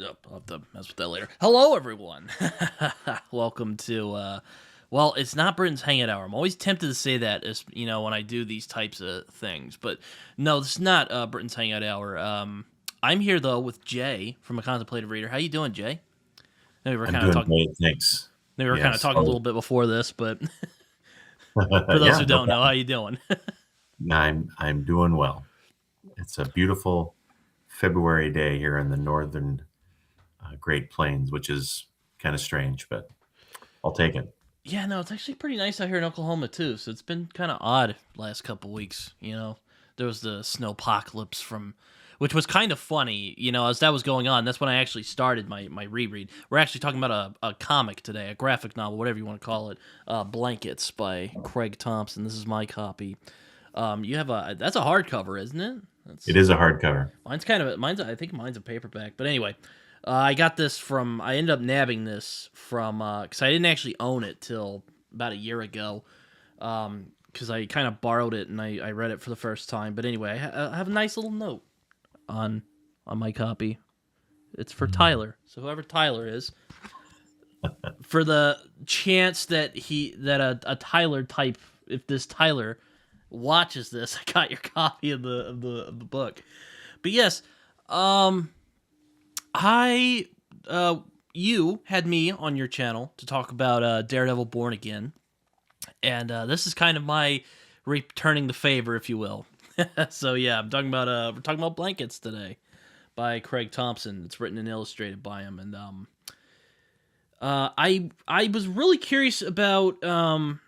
I'll have to mess with that later. Hello, everyone. Welcome to. Well, it's not Britain's Hangout Hour. I'm always tempted to say that, as when I do these types of things, but no, this is not Britain's Hangout Hour. I'm here though with Jay from A Contemplative Reader. How you doing, Jay? Maybe we're I'm kind of doing talking. great, thanks. Maybe we're kind of Yes. talking a little bit before this, but for those Yeah, who no don't know, how problem. you doing? I'm doing well. It's a beautiful February day here in the northern Great Plains, which is kind of strange, but I'll take it. Yeah, no, it's actually pretty nice out here in Oklahoma too. So it's been kind of odd last couple weeks. There was the snowpocalypse which was kind of funny. As that was going on, that's when I actually started my reread. We're actually talking about a comic today, a graphic novel, whatever you want to call it. Blankets by Craig Thompson. This is my copy. You have that's a hardcover, isn't it? It That's is a hardcover. mine's I think mine's a paperback. But anyway, I got this from. I ended up nabbing this from because I didn't actually own it till about a year ago. Because I kind of borrowed it and I read it for the first time. But anyway, I have a nice little note on on my copy. It's for Tyler. So whoever Tyler is, for the chance that a Tyler type, if this Tyler watches this, I got your copy of the book. But yes, um, I you had me on your channel to talk about Daredevil Born Again, and this is kind of my returning the favor, if you will. So yeah, we're talking about Blankets today by Craig Thompson. It's written and illustrated by him, and I was really curious about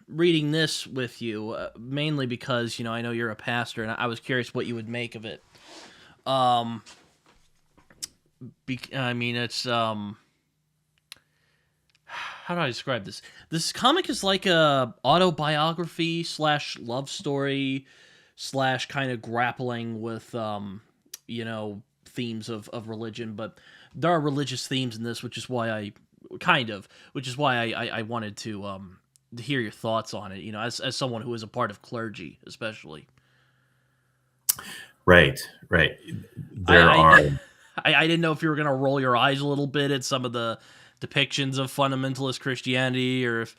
reading this with you, mainly because I know you're a pastor, and I was curious what you would make of it. Um, I mean, it's how do I describe this? This comic is like a autobiography slash love story slash kind of grappling with themes of religion, but there are religious themes in this, which is why I wanted to hear your thoughts on it. As someone who is a part of clergy, especially. Right, right. There I are, I didn't know if you were gonna roll your eyes a little bit at some of the depictions of fundamentalist Christianity, or if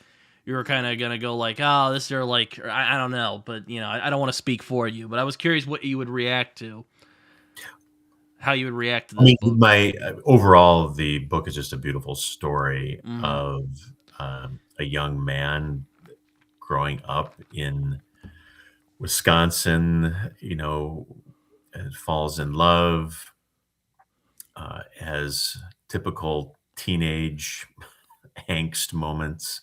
you were kind of gonna go like, "Oh, this are like," or I don't know, but I don't want to speak for you, but I was curious what you would react to, how you would react to I this mean, book. my overall, the book is just a beautiful story Mm-hmm. of a young man growing up in Wisconsin, and falls in love, has typical teenage angst moments.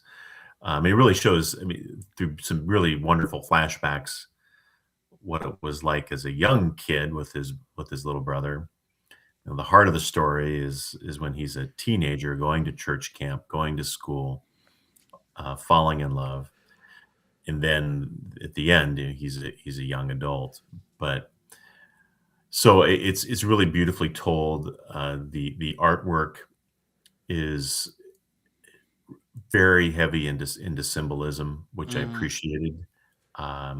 It really shows, I mean, through some really wonderful flashbacks, what it was like as a young kid with his little brother. The heart of the story is when he's a teenager going to church camp, going to school, falling in love, and then at the end, he's a young adult. But so it's really beautifully told. The artwork is very heavy into symbolism, which I Mm-hmm. appreciated. A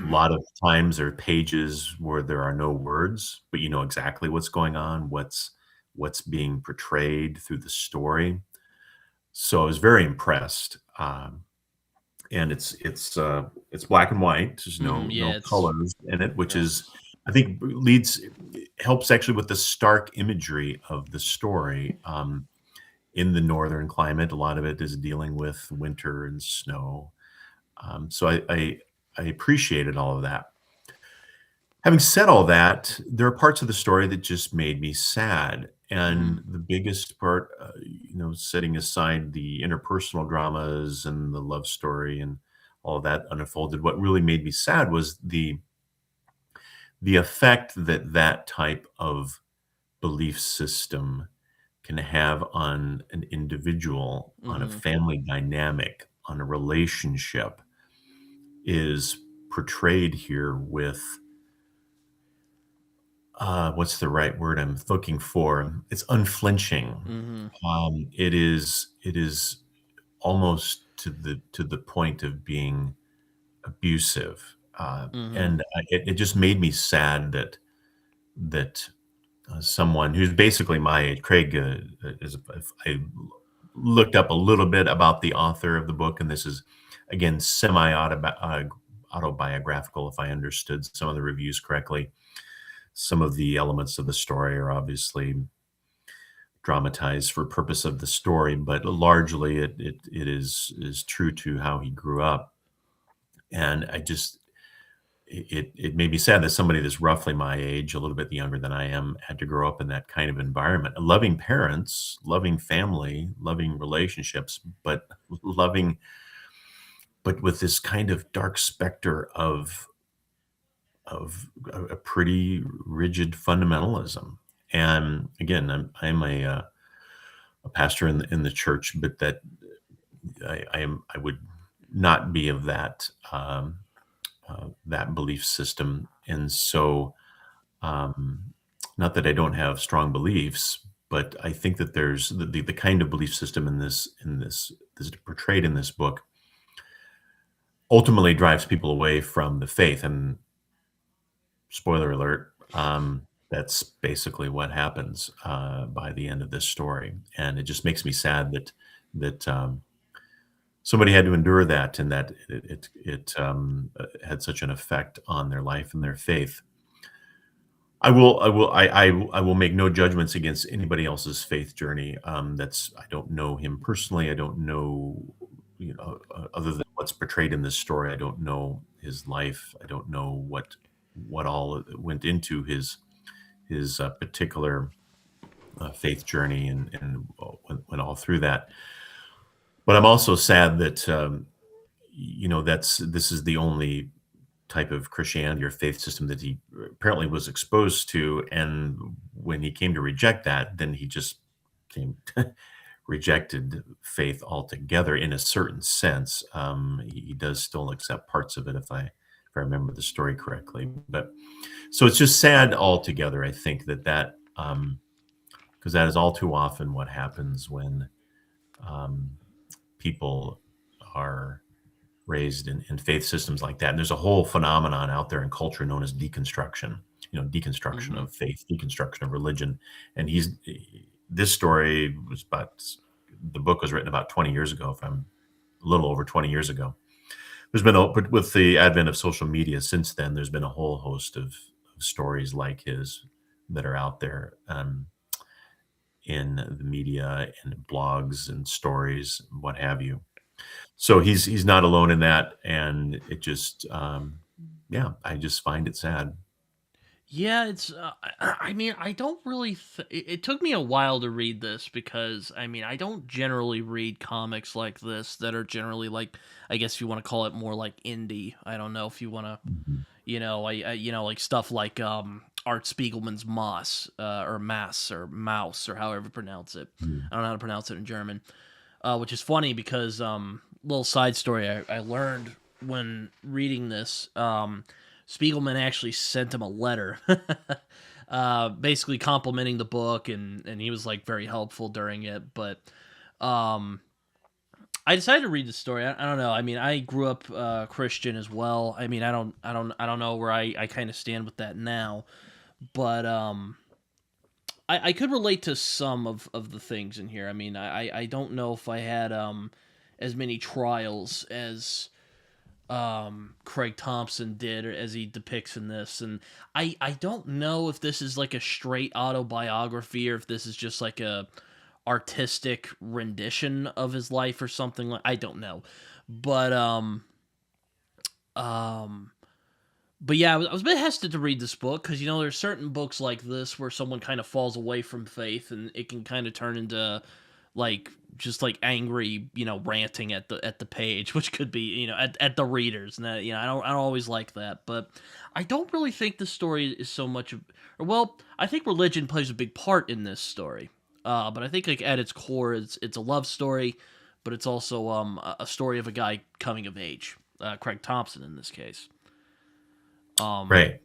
lot of times there are pages where there are no words, but you know exactly what's going on, what's being portrayed through the story. So I was very impressed. And it's black and white. There's Yeah, no it's colors in it, which yeah. is I think leads helps actually with the stark imagery of the story. In the northern climate, a lot of it is dealing with winter and snow. So I appreciated all of that. Having said all that, there are parts of the story that just made me sad. Mm, And the biggest part, setting aside the interpersonal dramas and the love story and all of that unfolded, what really made me sad was the effect that that type of belief system can have on an individual, on a mm-hmm. family dynamic, on a relationship is portrayed here with what's the right word I'm looking for? It's unflinching. Mm-hmm. It is almost to the point of being abusive, Mm-hmm. and it just made me sad that someone who's basically my age. Craig is. I looked up a little bit about the author of the book, and this is again autobiographical, if I understood some of the reviews correctly. Some of the elements of the story are obviously dramatized for purpose of the story, but largely it is true to how he grew up. And it made me sad that somebody that's roughly my age, a little bit younger than I am, had to grow up in that kind of environment. Loving parents, loving family, loving relationships, loving, but with this kind of dark specter of a pretty rigid fundamentalism. And again, I'm a pastor in the church, but that I would not be of that belief system, and so not that I don't have strong beliefs, but I think that there's the kind of belief system this portrayed in this book ultimately drives people away from the faith. And spoiler alert, that's basically what happens by the end of this story, and it just makes me sad that somebody had to endure that, and that it had such an effect on their life and their faith. I will make no judgments against anybody else's faith journey. I don't know him personally. I don't know, other than what's portrayed in this story. I don't know his life. I don't know what all went into his particular faith journey, and went all through that. But I'm also sad that this is the only type of Christianity or faith system that he apparently was exposed to, and when he came to reject that, then he just came rejected faith altogether in a certain sense. He does still accept parts of it, if I remember the story correctly. But so it's just sad altogether. I think that because that is all too often what happens when people are raised in faith systems like that. And there's a whole phenomenon out there in culture known as deconstruction, deconstruction Hmm. of faith, deconstruction of religion. And this story was the book was written about 20 years ago, if I'm a little over 20 years ago. But with the advent of social media since then, there's been a whole host of stories like his that are out there, in the media and blogs and stories, what have you. So he's not alone in that, and it just, yeah, I just find it sad. Yeah, it's. I mean, I don't really. It took me a while to read this because I mean, I don't generally read comics like this that are generally like. I guess if you want to call it more like indie. I don't know if you want to. Mhm. Like stuff like Art Spiegelman's Moss, or Mass or Mouse or however you pronounce it. Mm. I don't know how to pronounce it in German. Which is funny because little side story I learned when reading this. Spiegelman actually sent him a letter, basically complimenting the book, and he was like very helpful during it. But um, I decided to read the story. I don't know. I mean, I grew up Christian as well. I mean, I don't know where I kind of stand with that now, but I could relate to some of the things in here. I mean, I don't know if I had as many trials as Craig Thompson did, or as he depicts in this, and I don't know if this is like a straight autobiography or if this is just like a artistic rendition of his life or something. Like, I don't know, but um but yeah, I was a bit hesitant to read this book because there's certain books like this where someone kind of falls away from faith and it can kind of turn into like just like angry, ranting at the page, which could be at the readers. And that, I don't always like that, but I don't really think the story is so much of, or well, I think religion plays a big part in this story. But I think like at its core, it's a love story, but it's also a story of a guy coming of age, Craig Thompson in this case. Um, Right.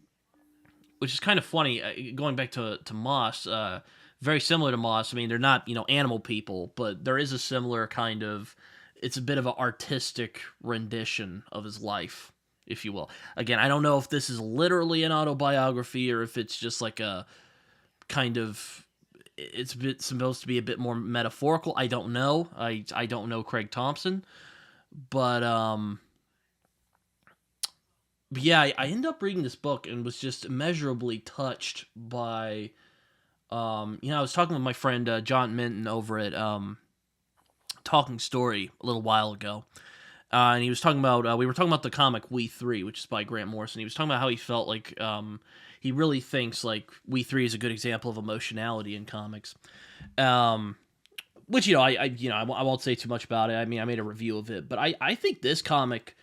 which is kind of funny. Going back to Moss, very similar to Moss. I mean, they're not animal people, but there is a similar kind of. It's a bit of an artistic rendition of his life, if you will. Again, I don't know if this is literally an autobiography or if it's just like a kind of supposed to be a bit more metaphorical. I don't know. I don't know Craig Thompson, but yeah, I ended up reading this book and was just immeasurably touched by I was talking with my friend John Minton over at Talking Story a little while ago. And he was talking about we were talking about the comic We Three, which is by Grant Morrison. He was talking about how he felt like he really thinks like We Three is a good example of emotionality in comics. Which I won't say too much about it. I mean, I made a review of it, but I think this comic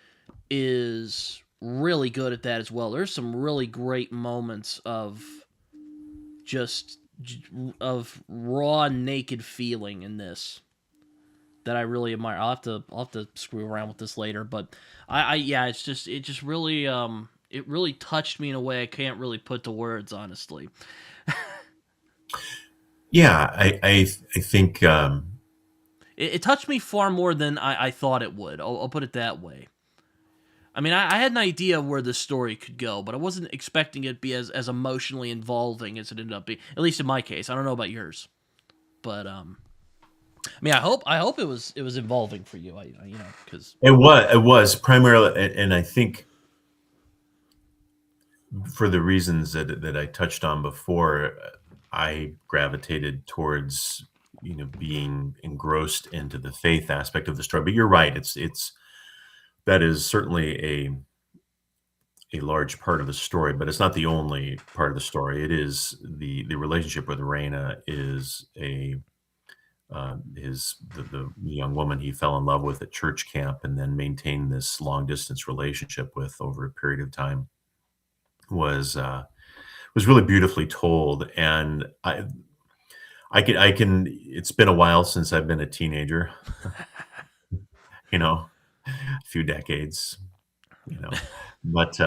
is really good at that as well. There's some really great moments of just of raw naked feeling in this that I really admire. I'll have to screw around with this later, but yeah, it just really it really touched me in a way I can't really put to words, honestly. Yeah, I think It touched me far more than I thought it would. I'll put it that way. I mean, I had an idea where the story could go, but I wasn't expecting it to be as emotionally involving as it ended up being. At least in my case, I don't know about yours, but I mean, I hope it was involving for you. Because it was primarily, and I think for the reasons that I touched on before, I gravitated towards being engrossed into the faith aspect of the story. But you're right; it's that is certainly a large part of the story, but it's not the only part of the story. It is the relationship with Raina is the young woman he fell in love with at church camp and then maintained this long distance relationship with over a period of time was really beautifully told. And I can it's been a while since I've been a teenager, a few decades, you know, but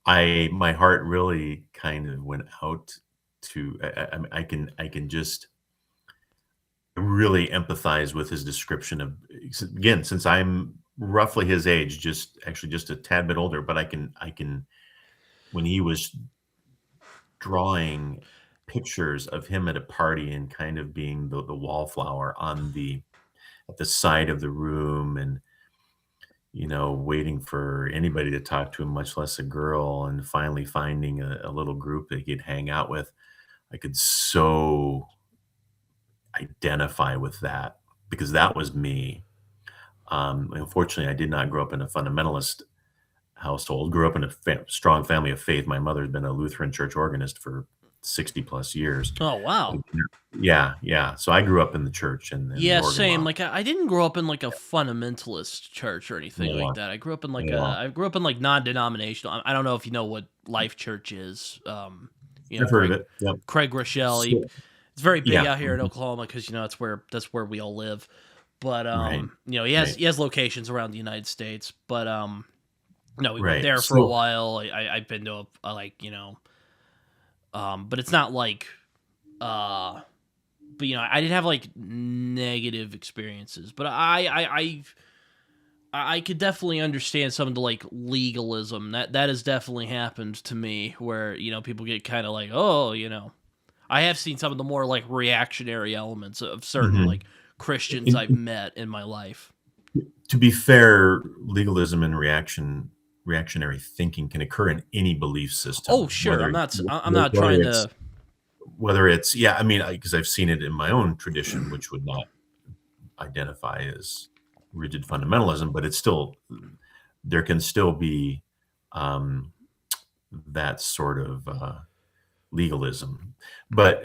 my heart really kind of went out to I can just really empathize with his description of, again, since I'm roughly his age, just a tad bit older, but I can when he was drawing pictures of him at a party and kind of being the wallflower at the side of the room, and waiting for anybody to talk to him, much less a girl, and finally finding a little group that he'd hang out with. I could so identify with that because that was me. Unfortunately, I did not grow up in a fundamentalist household. Grew up in a strong family of faith. My mother's been a Lutheran church organist for 60 plus years. oh wow, Yeah, yeah. So I grew up in the church and the yeah, organ same. loft. Like I didn't grow up in like a fundamentalist church or anything Yeah, like that. yeah. I grew up in like non-denominational. I don't know if you know what Life Church is. I've heard of it. Yep. Craig Rochelle. So, It's very big yeah. out here in Oklahoma because that's where we all live. But Right. Right. he has locations around the United States. But no, we went Right. there for a So, while. I've been to but it's not like uh, but I didn't have like negative experiences. But I could definitely understand some of the like legalism that has definitely happened to me where people get kind of like I have seen some of the more like reactionary elements of certain mhm. like Christians I've In- met in my life. to be fair, legalism and reactionary thinking can occur in any belief Oh, system, sure. I'm not whether trying it's to. yeah. I mean, because I've seen it in my own tradition, which would not identify as rigid fundamentalism, but it's still there can still be um, that sort of legalism. But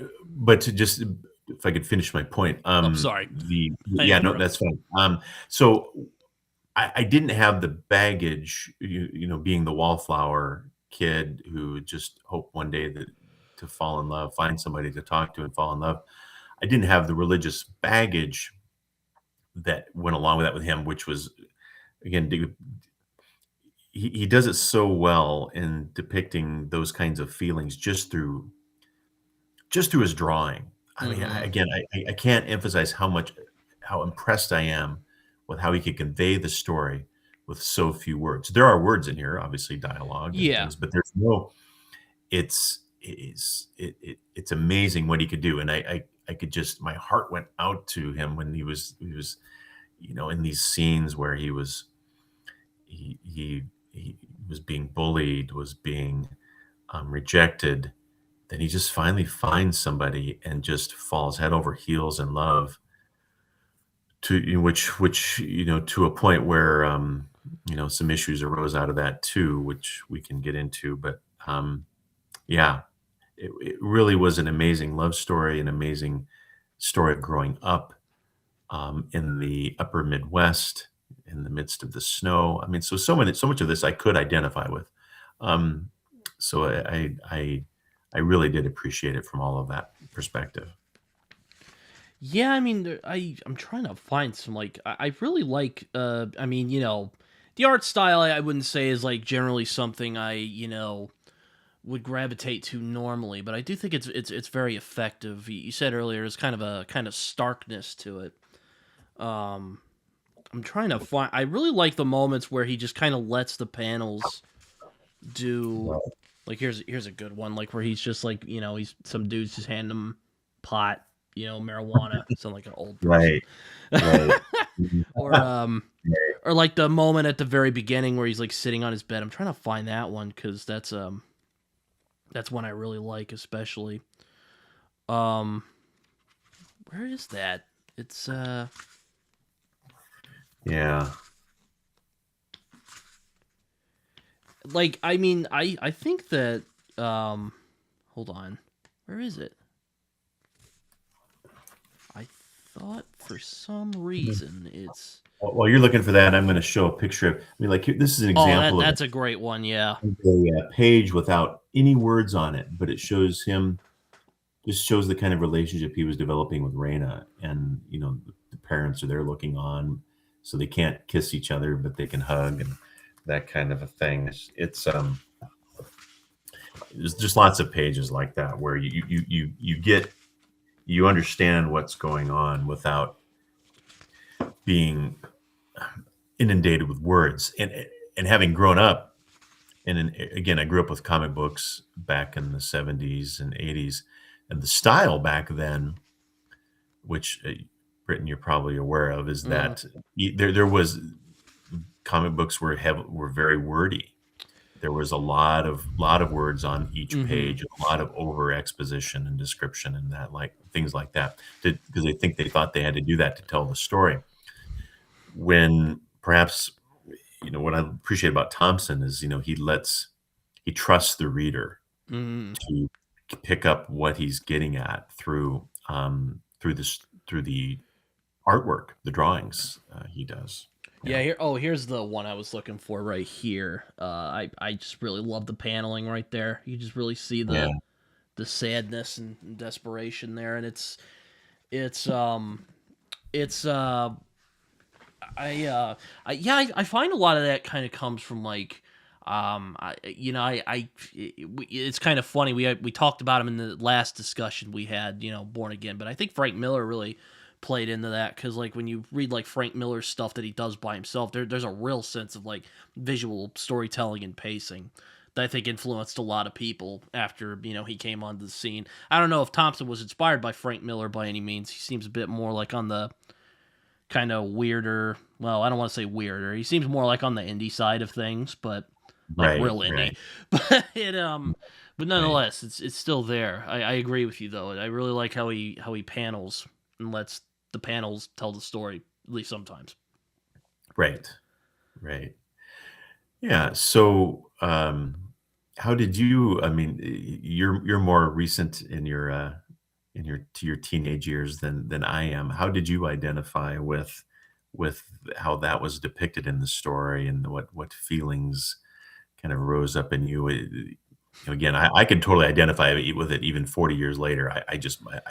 to just, if I could finish my point, Oh, sorry. the I yeah, no, interrupt. that's fine. So I didn't have the baggage, being the wallflower kid who just hoped one day that to fall in love, find somebody to talk to and fall in love. I didn't have the religious baggage that went along with that with him, which was, again, he does it so well in depicting those kinds of feelings just through his drawing. I mean, Mm-hmm. I can't emphasize how impressed I am with how he could convey the story with so few words. There are words in here, obviously dialogue and Yeah. things, but there's no it's it's amazing what he could do. And I could just, my heart went out to him when he was in these scenes where he was being bullied, was being rejected. Then he just finally finds somebody and just falls head over heels in love, to which to a point where some issues arose out of that too, which we can get into. But yeah, it really was an amazing love story, an amazing story of growing up in the upper Midwest, in the midst of the snow. I mean, so much of this I could identify with. Um, so I really did appreciate it from all of that perspective. Yeah, I mean, I'm trying to find some like I really like. I mean, the art style I wouldn't say is like generally something I would gravitate to normally, but I do think it's very effective. You said earlier there's kind of starkness to it. Um, I'm trying to find. I really like the moments where he just kind of lets the panels do. Like here's a good one. Like where he's just like he's some dudes just hand him pot, marijuana. Sound like an old person. Right, right. Mhm. or or like the moment at the very beginning where he's like sitting on his bed. I'm trying to find that one because that's one I really like, especially. Um, where is that? It's Yeah. like I mean I think that hold on, where is it? I thought for some reason it's While you're looking for that, I'm going to show a picture of. I mean, like this is an oh example of that's a great one, yeah. a page without any words on it, but it shows him. Just shows the kind of relationship he was developing with Raina, and the parents are there looking on, so they can't kiss each other, but they can hug and that kind of a thing. It's there's just lots of pages like that where you understand what's going on without being inundated with words. And having grown up, again, I grew up with comic books back in the 70s and 80s, and the style back then, which Britain you're probably aware of, is Mm, that there was comic books were very wordy. There was a lot of words on each mm-hmm. page, a lot of over exposition and description, and that, like things like that, because they thought they had to do that to tell the story. When perhaps what I appreciate about Thompson is he trusts the reader Mm. to pick up what he's getting at through the artwork, the drawings he does. Yeah, Yeah, here's the one I was looking for right here. I just really love the paneling right there. You just really see yeah, the sadness and desperation there, and it's um it's I find a lot of that kind of comes from like it's kind of funny. We talked about him in the last discussion we had, Born Again, but I think Frank Miller really played into that because like when you read like Frank Miller's stuff that he does by himself, there's a real sense of like visual storytelling and pacing that I think influenced a lot of people after he came onto the scene. I don't know if Thompson was inspired by Frank Miller by any means. He seems a bit more like on the kind of weirder. Well, I don't want to say weirder. He seems more like on the indie side of things, but like right, real indie. right, But right, nonetheless, it's still there. I agree with you though. I really like how he panels and lets the panels tell the story at least sometimes. right, right. Yeah. So, how did you? I mean, you're more recent in your teenage years than I am. How did you identify with how that was depicted in the story, and what feelings kind of rose up in you? Again, I could totally identify with it even 40 years later. I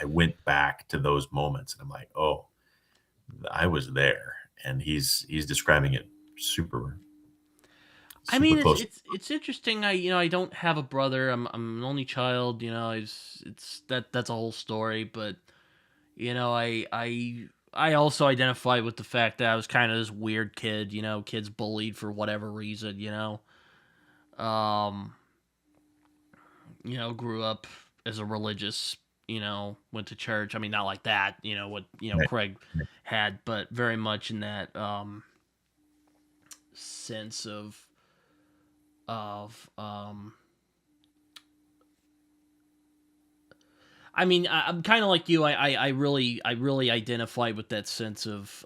went back to those moments, and I'm like, oh, I was there, and he's describing it super I super mean, it's close. it's it's interesting. I don't have a brother. I'm an only child. It's that's a whole story. But I also identify with the fact that I was kind of this weird kid. Kids bullied for whatever reason. Um, grew up as a religious, went to church. I mean, not like that, what, Right. Craig had, but very much in that sense of I mean, I'm kind of like you. I really identify with that sense of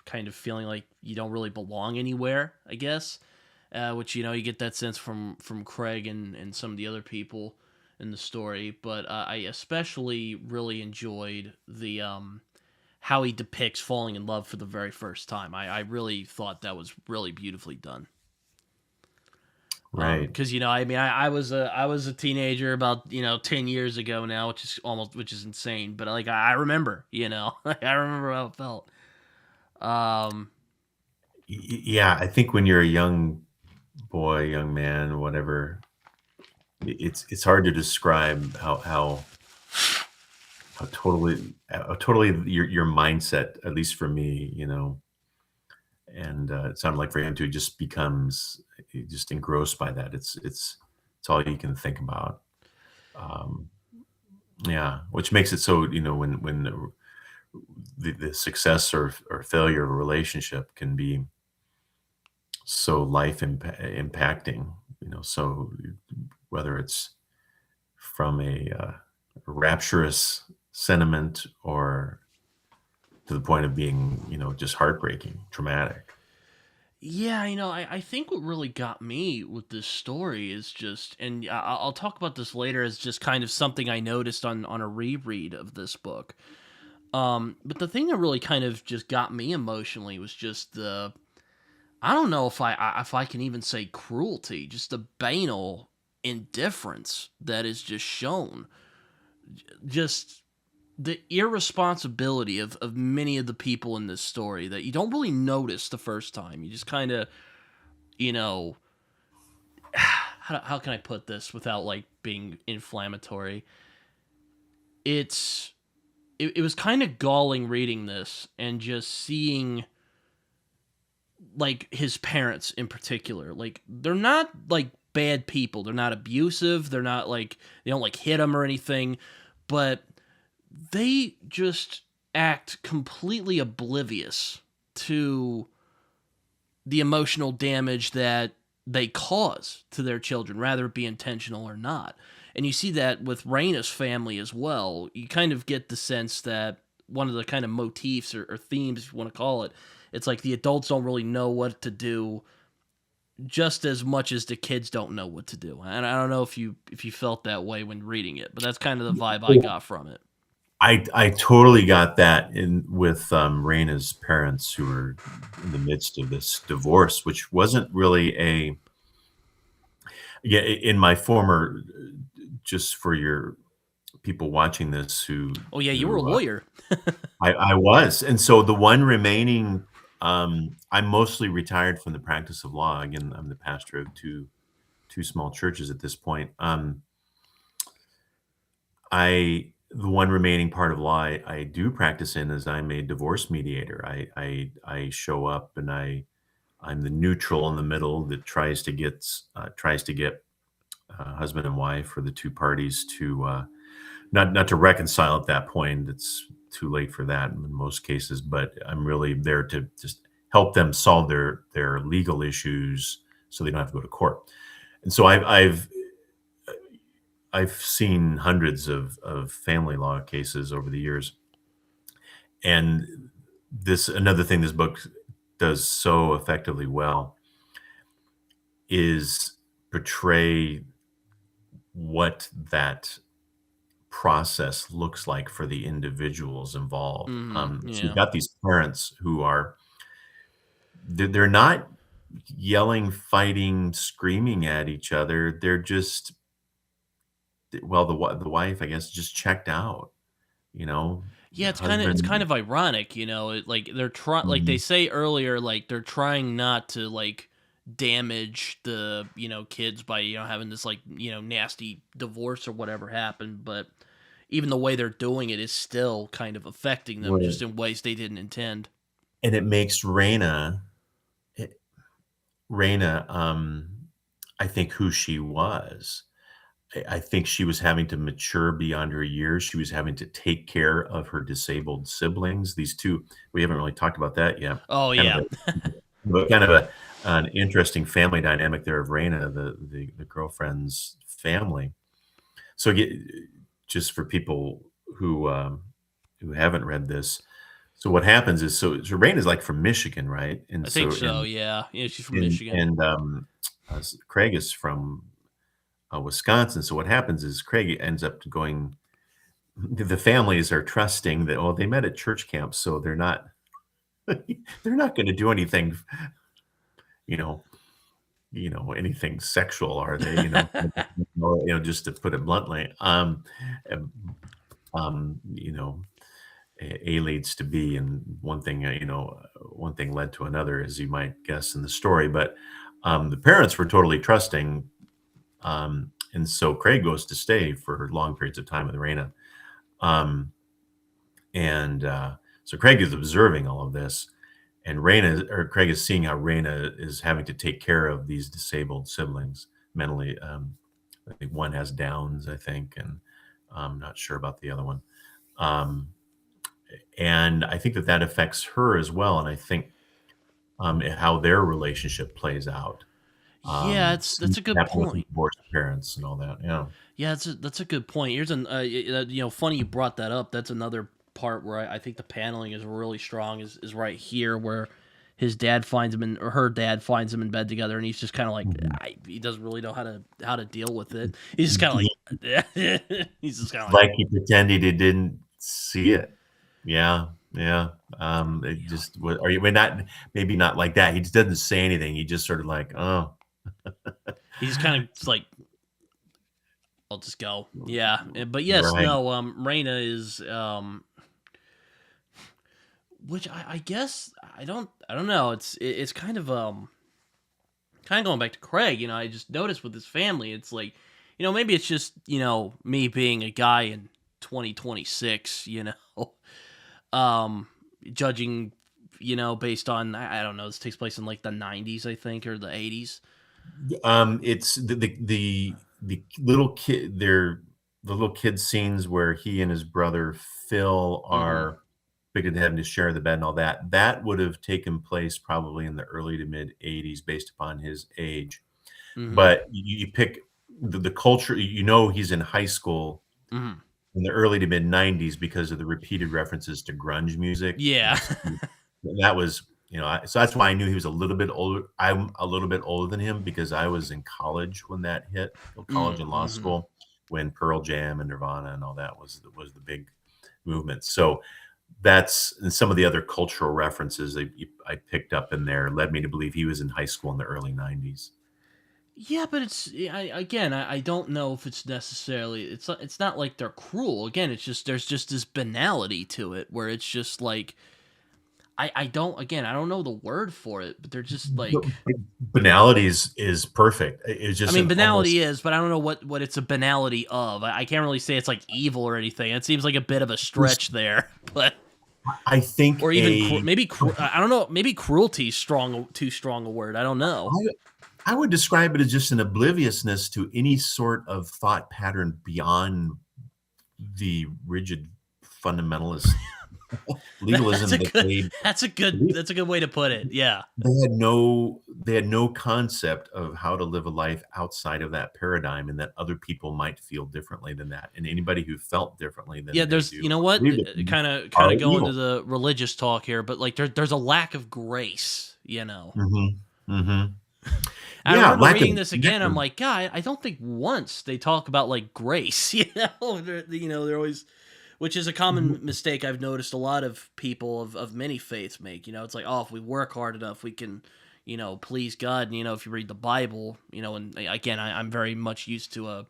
kind of feeling like you don't really belong anywhere. I guess, which you get that sense from Craig and some of the other people in the story. But I especially really enjoyed the how he depicts falling in love for the very first time. I really thought that was really beautifully done. Right. Because I mean, I was a teenager about 10 years ago now, which is insane. But like I remember, I remember how it felt. Um, Yeah, I think when you're a young boy, young man, whatever, it's hard to describe how totally your mindset, at least for me, and it sounded like for him too, just becomes just engrossed by that. It's all you can think about. Um, yeah, which makes it so when the success or failure of a relationship can be so impacting. So whether it's from a rapturous sentiment or to the point of being just heartbreaking, traumatic. yeah, I think what really got me with this story is just, and I'll talk about this later as just kind of something I noticed on a reread of this book. But the thing that really kind of just got me emotionally was just the I don't know if I can even say cruelty, just the banal indifference that is just shown, just the irresponsibility of many of the people in this story that you don't really notice the first time. You just kind of, you know, how can I put this without like being inflammatory? It's it was kind of galling reading this and just seeing like his parents in particular. Like they're not like bad people. They're not abusive. They're not like they don't like hit him or anything, but they just act completely oblivious to the emotional damage that they cause to their children, rather it be intentional or not. And you see that with Raina's family as well. You kind of get the sense that one of the kind of motifs or themes, if you want to call it, it's like the adults don't really know what to do just as much as the kids don't know what to do. And I don't know if you felt that way when reading it, but that's kind of the vibe I got from it. I totally got that in with Raina's parents who were in the midst of this divorce, which wasn't really a yeah. In my former, just for your people watching this Oh yeah, you were a who lawyer. I was, and so the one remaining, I'm mostly retired from the practice of law. Again, I'm the pastor of two small churches at this point. The one remaining part of law I do practice in is I'm a divorce mediator. I show up and I'm the neutral in the middle that tries to get husband and wife or the two parties to not to reconcile at that point. It's too late for that in most cases, but I'm really there to just help them solve their legal issues so they don't have to go to court. And so I've seen hundreds of family law cases over the years, and this another thing this book does so effectively well is portray what that process looks like for the individuals involved. So you've Yeah. got these parents who are they're not yelling, fighting, screaming at each other. They're just well, the wife, I guess, just checked out. Yeah, The it's kind husband. of ironic, like they're trying, like they Mhm. say earlier, like they're trying not to like damage the kids by having this like nasty divorce or whatever happened, but even the way they're doing it is still kind of affecting them Right. just in ways they didn't intend. And it makes Raina, I think who she was. I think she was having to mature beyond her years. She was having to take care of her disabled siblings. These 2 we haven't really talked about that yet. Oh Kind of yeah. kind of an interesting family dynamic there of Raina, the girlfriend's family. So, just for people who haven't read this, so what happens is Raina's, like, from Michigan, right? And I think so so. Yeah. Yeah. She's from in Michigan. and, Craig is from, Wisconsin. So what happens is Craig ends up going the families are trusting that, "Oh, they met at church camp, so they're not gonna do anything, you know anything sexual, are they?" Just to put it bluntly. Um, you know, A leads to B, and one thing led to another, as you might guess in the story. But the parents were totally trusting, and so Craig goes to stay for long periods of time with Raina. Um, and so Craig is observing all of this, and Craig is seeing how Raina is having to take care of these disabled siblings mentally. I think one has Downs, I think, and I'm not sure about the other one. Um, and I think that affects her as well. And I think how their relationship plays out. Yeah, Seeing that's a good that with point. divorced parents and all that. Yeah. Yeah, that's a good point. Here's funny you brought that up. That's another part where I think the paneling is really strong. Is right here where his dad finds him in, or her dad finds him in bed together, and he's just kind of like Mhm. he doesn't really know how to deal with it. He's just kind of He, like he's just kind of like like he pretended he didn't see it. Yeah, yeah. It yeah. just or you may not maybe not like that. He just doesn't say anything. He just sort of like, oh, He's just kind of like I'll just go. Yeah, but yes, right. no. Reina is which I guess I don't know. It's kind of going back to Craig. I just noticed with his family, it's like, maybe it's just me being a guy in 2026. Um, judging, based on I don't know. This takes place in like the 90s, I think, or the 80s. It's the little kid the little kid scenes where he and his brother Phil Mm-hmm. are big having to share the bed and all that. That would have taken place probably in the early to mid '80s based upon his age. Mm-hmm. But you pick the culture. He's in high school Mm-hmm. in the early to mid '90s because of the repeated references to grunge music. Yeah. That was, so that's why I knew he was a little bit older. I'm a little bit older than him because I was in college when that hit, college and law Mm-hmm. school, when Pearl Jam and Nirvana and all that was the big movement. So that's and some of the other cultural references that I picked up in there led me to believe he was in high school in the early '90s. Yeah, but I don't know if it's necessarily it's not like they're cruel. Again, it's just there's just this banality to it where it's just like I don't know the word for it, but they're just like Banality is perfect. It's I just mean an almost banality is, but I don't know what it's a banality of. I can't really say it's like evil or anything. It seems like a bit of a just stretch there, but I think or even maybe I don't know, maybe cruelty is too strong a word. I don't know. I would describe it as just an obliviousness to any sort of thought pattern beyond the rigid fundamentalist That's legalism a that good they believe. that's a good way to put it. Yeah. They had no concept of how to live a life outside of that paradigm, and that other people might feel differently than that. And anybody who felt differently Yeah, than they there's do you know or what? believe differently Kind are of go into evil. the religious talk here, but like there's a lack of grace. Mhm. Mhm. I Yeah, remember lack of reading this again. I'm like, God, I don't think once they talk about like grace. They're always, which is a common mhm. mistake I've noticed a lot of people of many faiths make. It's like, oh, if we work hard enough, we can, please God. And, if you read the Bible, and again, I'm very much used to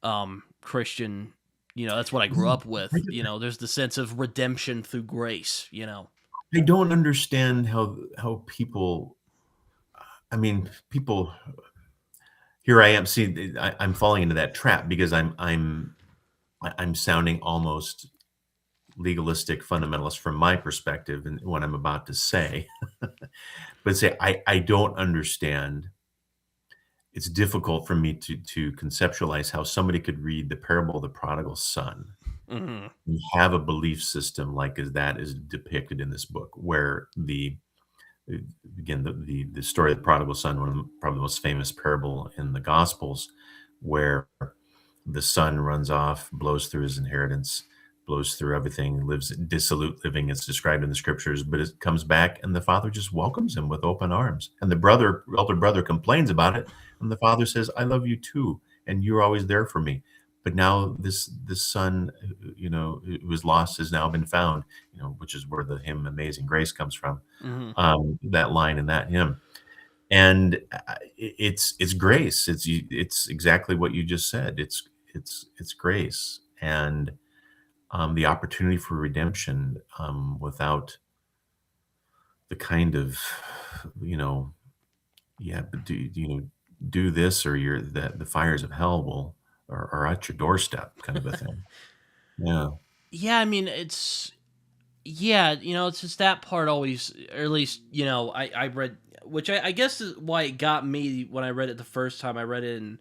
a Christian. That's what I grew Yeah. up with. There's the sense of redemption through grace. I don't understand how people I mean, people here I am. See, I'm falling into that trap because I'm sounding almost legalistic fundamentalist from my perspective and what I'm about to say. But say I don't understand it's difficult for me to conceptualize how somebody could read the parable of the prodigal son Hmm. and have a belief system like as that is depicted in this book, where uh, again the story of the prodigal son, one of probably the most famous parable in the Gospels, where the son runs off, blows through his inheritance, blows through everything, lives dissolute living as described in the scriptures, but it comes back and the father just welcomes him with open arms. And the elder brother complains about it, and the father says, I love you too, and you're always there for me. But now this son, who was lost has now been found, which is where the hymn Amazing Grace comes from, Hmm. that line in that hymn. And it's grace. It's exactly what you just said. It's grace and the opportunity for redemption without the kind of you know yeah, but do this or you're the fires of hell will are at your doorstep kind of a thing. Yeah. Yeah, I mean, yeah, it's just that part always, or at least, I read, which I guess is why it got me when I read it the first time. I read it in,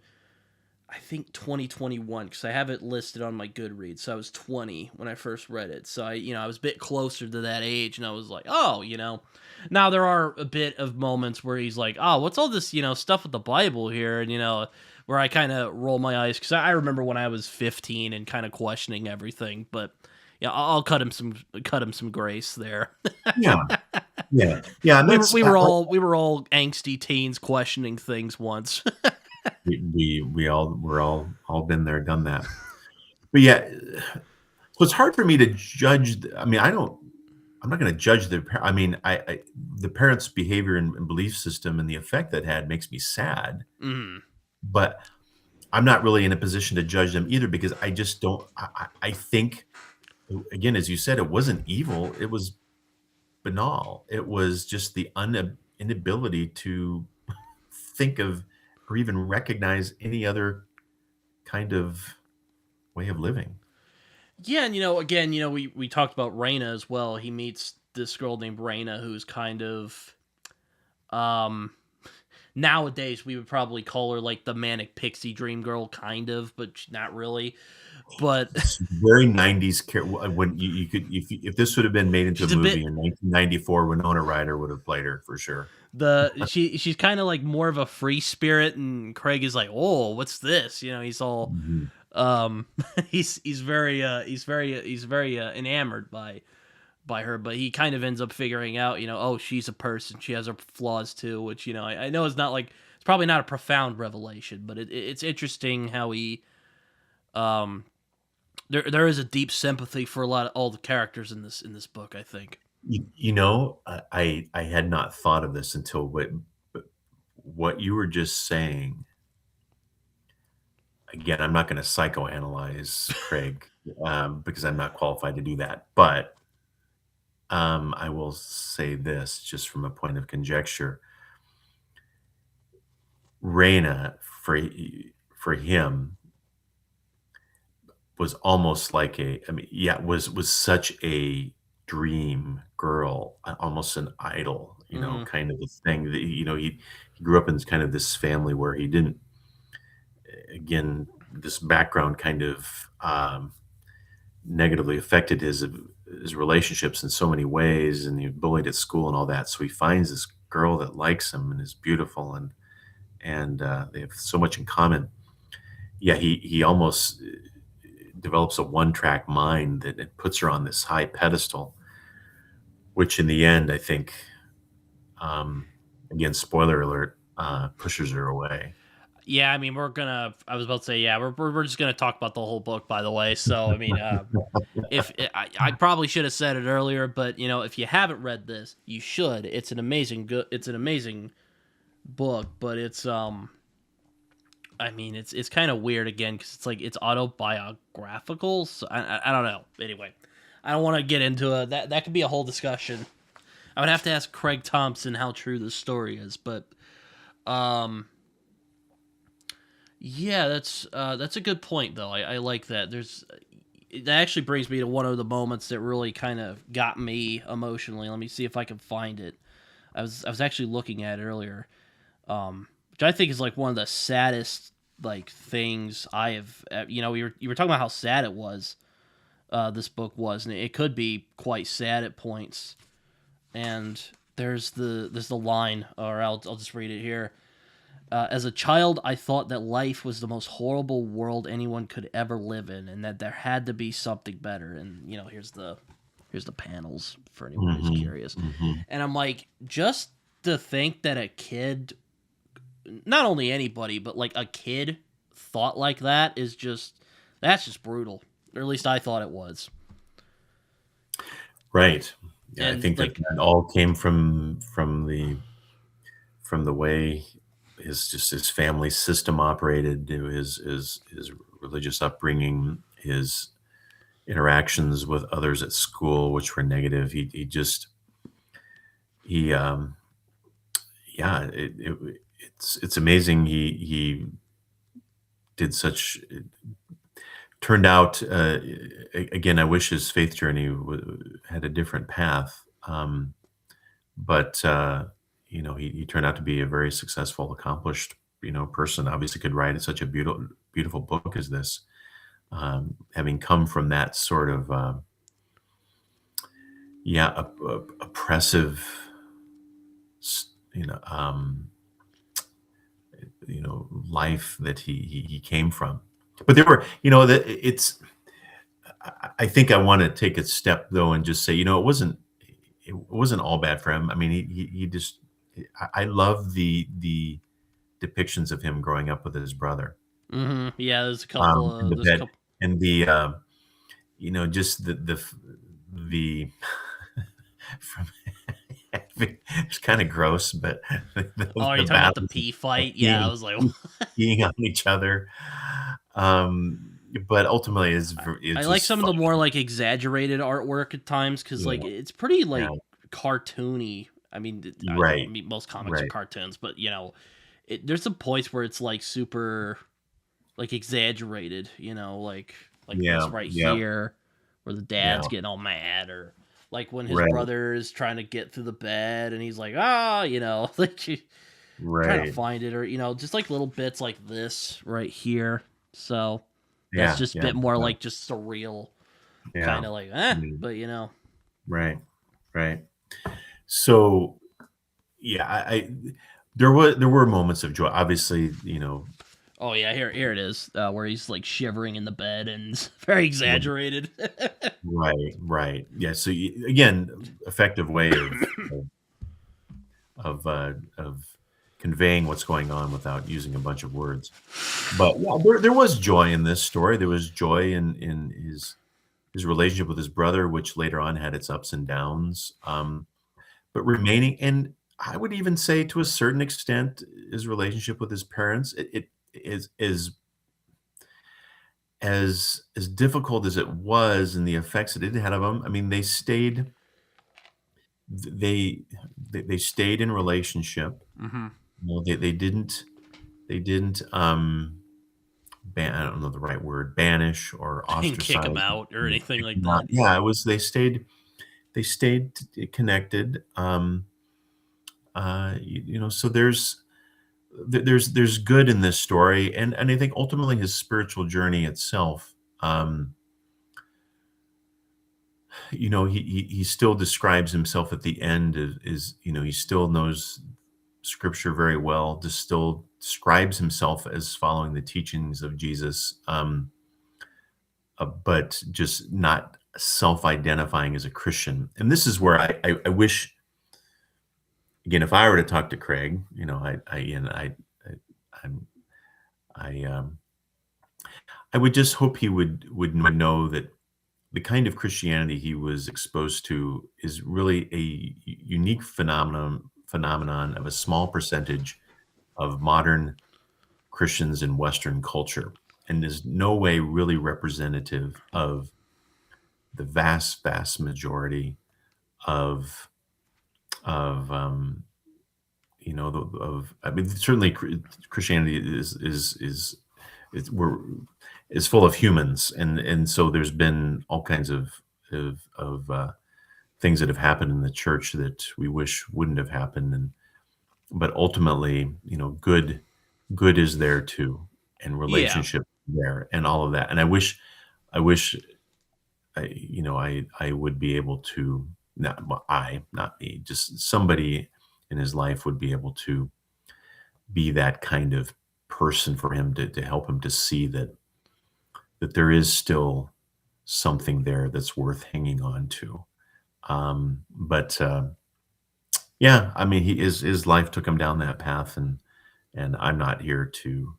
I think, 2021, because I have it listed on my Goodreads. So I was 20 when I first read it. So I was a bit closer to that age, and I was like, oh, now there are a bit of moments where he's like, oh, what's all this, stuff with the Bible here? And, where I kind of roll my eyes, because I remember when I was 15 and kind of questioning everything. But yeah, I'll cut him some grace there. Yeah. Yeah. Yeah. And we were that's we were all we were all angsty teens questioning things once. we're all been there, done that. But yeah, so it's hard for me to judge. I mean, I'm not going to judge I mean, the parents' behavior and belief system and the effect that had makes me sad, Mm. but I'm not really in a position to judge them either because I just don't. I think again, as you said, it wasn't evil. It was banal. It was just the inability to think of or even recognize any other kind of way of living. Yeah, and again, we talked about Raina as well. He meets this girl named Raina who's kind of um nowadays we would probably call her like the manic pixie dream girl, kind of, but not really. But It's very 90s when you could if this would have been made into a she's a movie bit in 1994, Winona Ryder would have played her for sure. she's kind of like more of a free spirit, and Craig is like, oh, what's this? He's all Mhm. um he's very enamored by her, but he kind of ends up figuring out, oh, she's a person, she has her flaws too, which I know is not like, it's probably not a profound revelation, but it's interesting how he um there is a deep sympathy for a lot of all the characters in this book, I think. I had not thought of this until what you were just saying. Again, I'm not gonna psychoanalyze Craig, because I'm not qualified to do that, but, I will say this just from a point of conjecture. Reina, for him, was almost like I mean, yeah, was such a dream girl, almost an idol, Hmm. kind of a thing that, he grew up in kind of this family where he didn't again, this background kind of, negatively affected his relationships in so many ways, and he bullied at school and all that, so he finds this girl that likes him and is beautiful, and they have so much in common. Yeah, he almost develops a one-track mind that it puts her on this high pedestal, which in the end, I think, again, spoiler alert, pushes her away. Yeah, I mean, I was about to say, yeah, we're just gonna talk about the whole book, by the way. So I mean, if I probably should have said it earlier, but if you haven't read this, you should. It's an amazing book, but I mean, it's kind of weird again, because it's like it's autobiographical. So I don't know. Anyway, I don't want to get into it. That could be a whole discussion. I would have to ask Craig Thompson how true the story is, but um, yeah, that's a good point though. I like that. That actually brings me to one of the moments that really kind of got me emotionally. Let me see if I can find it. I was actually looking at it earlier. which I think is like one of the saddest like things I have. You were talking about how sad it was. This book was, and it could be quite sad at points. And there's the line, or I'll just read it here. As a child, I thought that life was the most horrible world anyone could ever live in, and that there had to be something better. And here's the panels for anyone who's Hmm. curious. Hmm. And I'm like, just to think that a kid, not only anybody, but like a kid thought like that is just that's just brutal. Or at least I thought it was. Right. Yeah, I And think that like, that all came from the way his family system operated, his religious upbringing, his interactions with others at school, which were negative. He just he yeah, it's amazing he did such turned out again. I wish his faith journey had a different path, but he turned out to be a very successful, accomplished person. Obviously, could write such a beautiful book as this, having come from that sort of oppressive, s- you know um, life that he came from. But there were, that it's. I think I want to take a step though and just say, it wasn't all bad for him. I mean, he just. I love the depictions of him growing up with his brother, yeah, there's a couple in of the there's a bed, couple. and just the from it's kind of gross, but Oh, are the you talking about the battles pee of fight? Yeah, I peeing, was like, peeing on each other, but ultimately I it's like just some of the funny. more like exaggerated artwork at times because like Yeah, it's pretty yeah, like cartoony. I mean, right, most comics are right, cartoons, but there's some points where it's like super like exaggerated. Like yeah, this right yeah, here, where the yeah, dad's getting all mad, or like when his right, brother is trying to get through the bed and he's like, like trying to right, find it, or just like little bits like this right here. So that's yeah, just a yeah, bit more yeah, like just surreal, yeah. kind of like I mean, but right, right. So yeah, there were moments of joy. Obviously, oh yeah, here it is, where he's like shivering in the bed and it's very exaggerated. right, right. Yeah. So again, effective way of conveying what's going on without using a bunch of words. But yeah, there was joy in this story. There was joy in his relationship with his brother, which later on had its ups and downs. But remaining, and I would even say to a certain extent, his relationship with his parents, it is as difficult as it was and the effects it had of him. I mean, they they stayed in relationship. Hmm. They didn't I don't know the right word, banish or Didn't kick him ostracize, out or anything kick like them out. that. Yeah, it was they stayed connected. So there's good in this story, and I think ultimately his spiritual journey itself. He still describes himself at the end he still knows scripture very well, just still describes himself as following the teachings of Jesus, but just not self-identifying as a Christian. And this is where I wish, again, if I were to talk to Craig, I I'm, I would just hope he would know that the kind of Christianity he was exposed to is really a unique phenomenon of a small percentage of modern Christians in Western culture, and is no way really representative of the vast majority of of I mean, certainly Christianity we're is full of humans, and so there's been all kinds of things that have happened in the church that we wish wouldn't have happened, but ultimately, good. good is there too, and Yeah. relationship there, and all of that. And I wish I would be able to, not well, not me, just somebody in his life would be able to be that kind of person for him to help him to see that there is still something there that's worth hanging on to. But yeah, I mean, his life took him down that path, and I'm not here to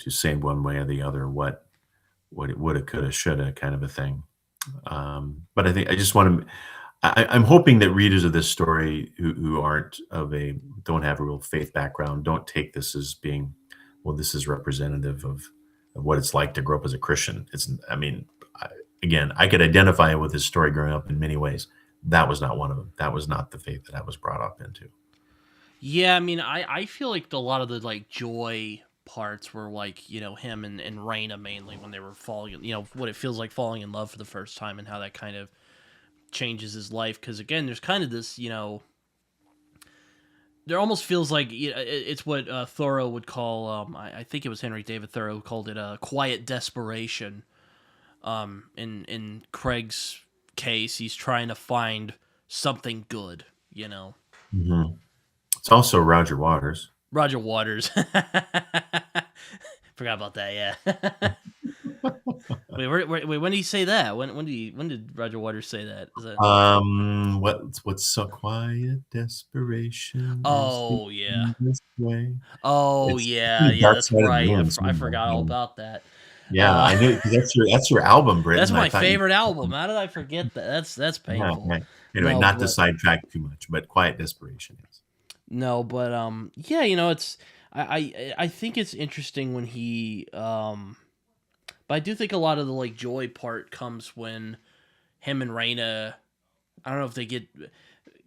say one way or the other what it woulda, coulda, shoulda kind of a thing. But I think I just want to. I'm hoping that readers of this story who aren't don't have a real faith background don't take this as being, well, this is representative of what it's like to grow up as a Christian. It's, I mean, I, again, I could identify with his story growing up in many ways. That was not one of them. That was not the faith that I was brought up into. Yeah, I mean, I feel like a lot of the like joy parts were like, him and Raina mainly when they were falling, what it feels like falling in love for the first time and how that kind of changes his life. Because again, there's kind of this, there almost feels like it's what Thoreau would call, I think it was Henry David Thoreau who called it a quiet desperation. In Craig's case, he's trying to find something good, Mhm. It's also Roger Waters. Roger Waters. Forgot about that. Yeah. Wait. When did he say that? When did Roger Waters say that? Is that? What's so quiet desperation is the Oh yeah. this way. Oh It's yeah. the Yeah. Dark That's Side of the right. Moon I somewhere. forgot all about that. Yeah, Uh, I knew, 'cause that's your album, that's Britton. I my thought you. favorite album. How did I forget that? That's Yeah, painful. right. Anyway, No, not to but sidetrack too much, but Quiet Desperation is. no, but yeah. It's I think it's interesting when he but I do think a lot of the like joy part comes when him and Raina. I don't know if they get.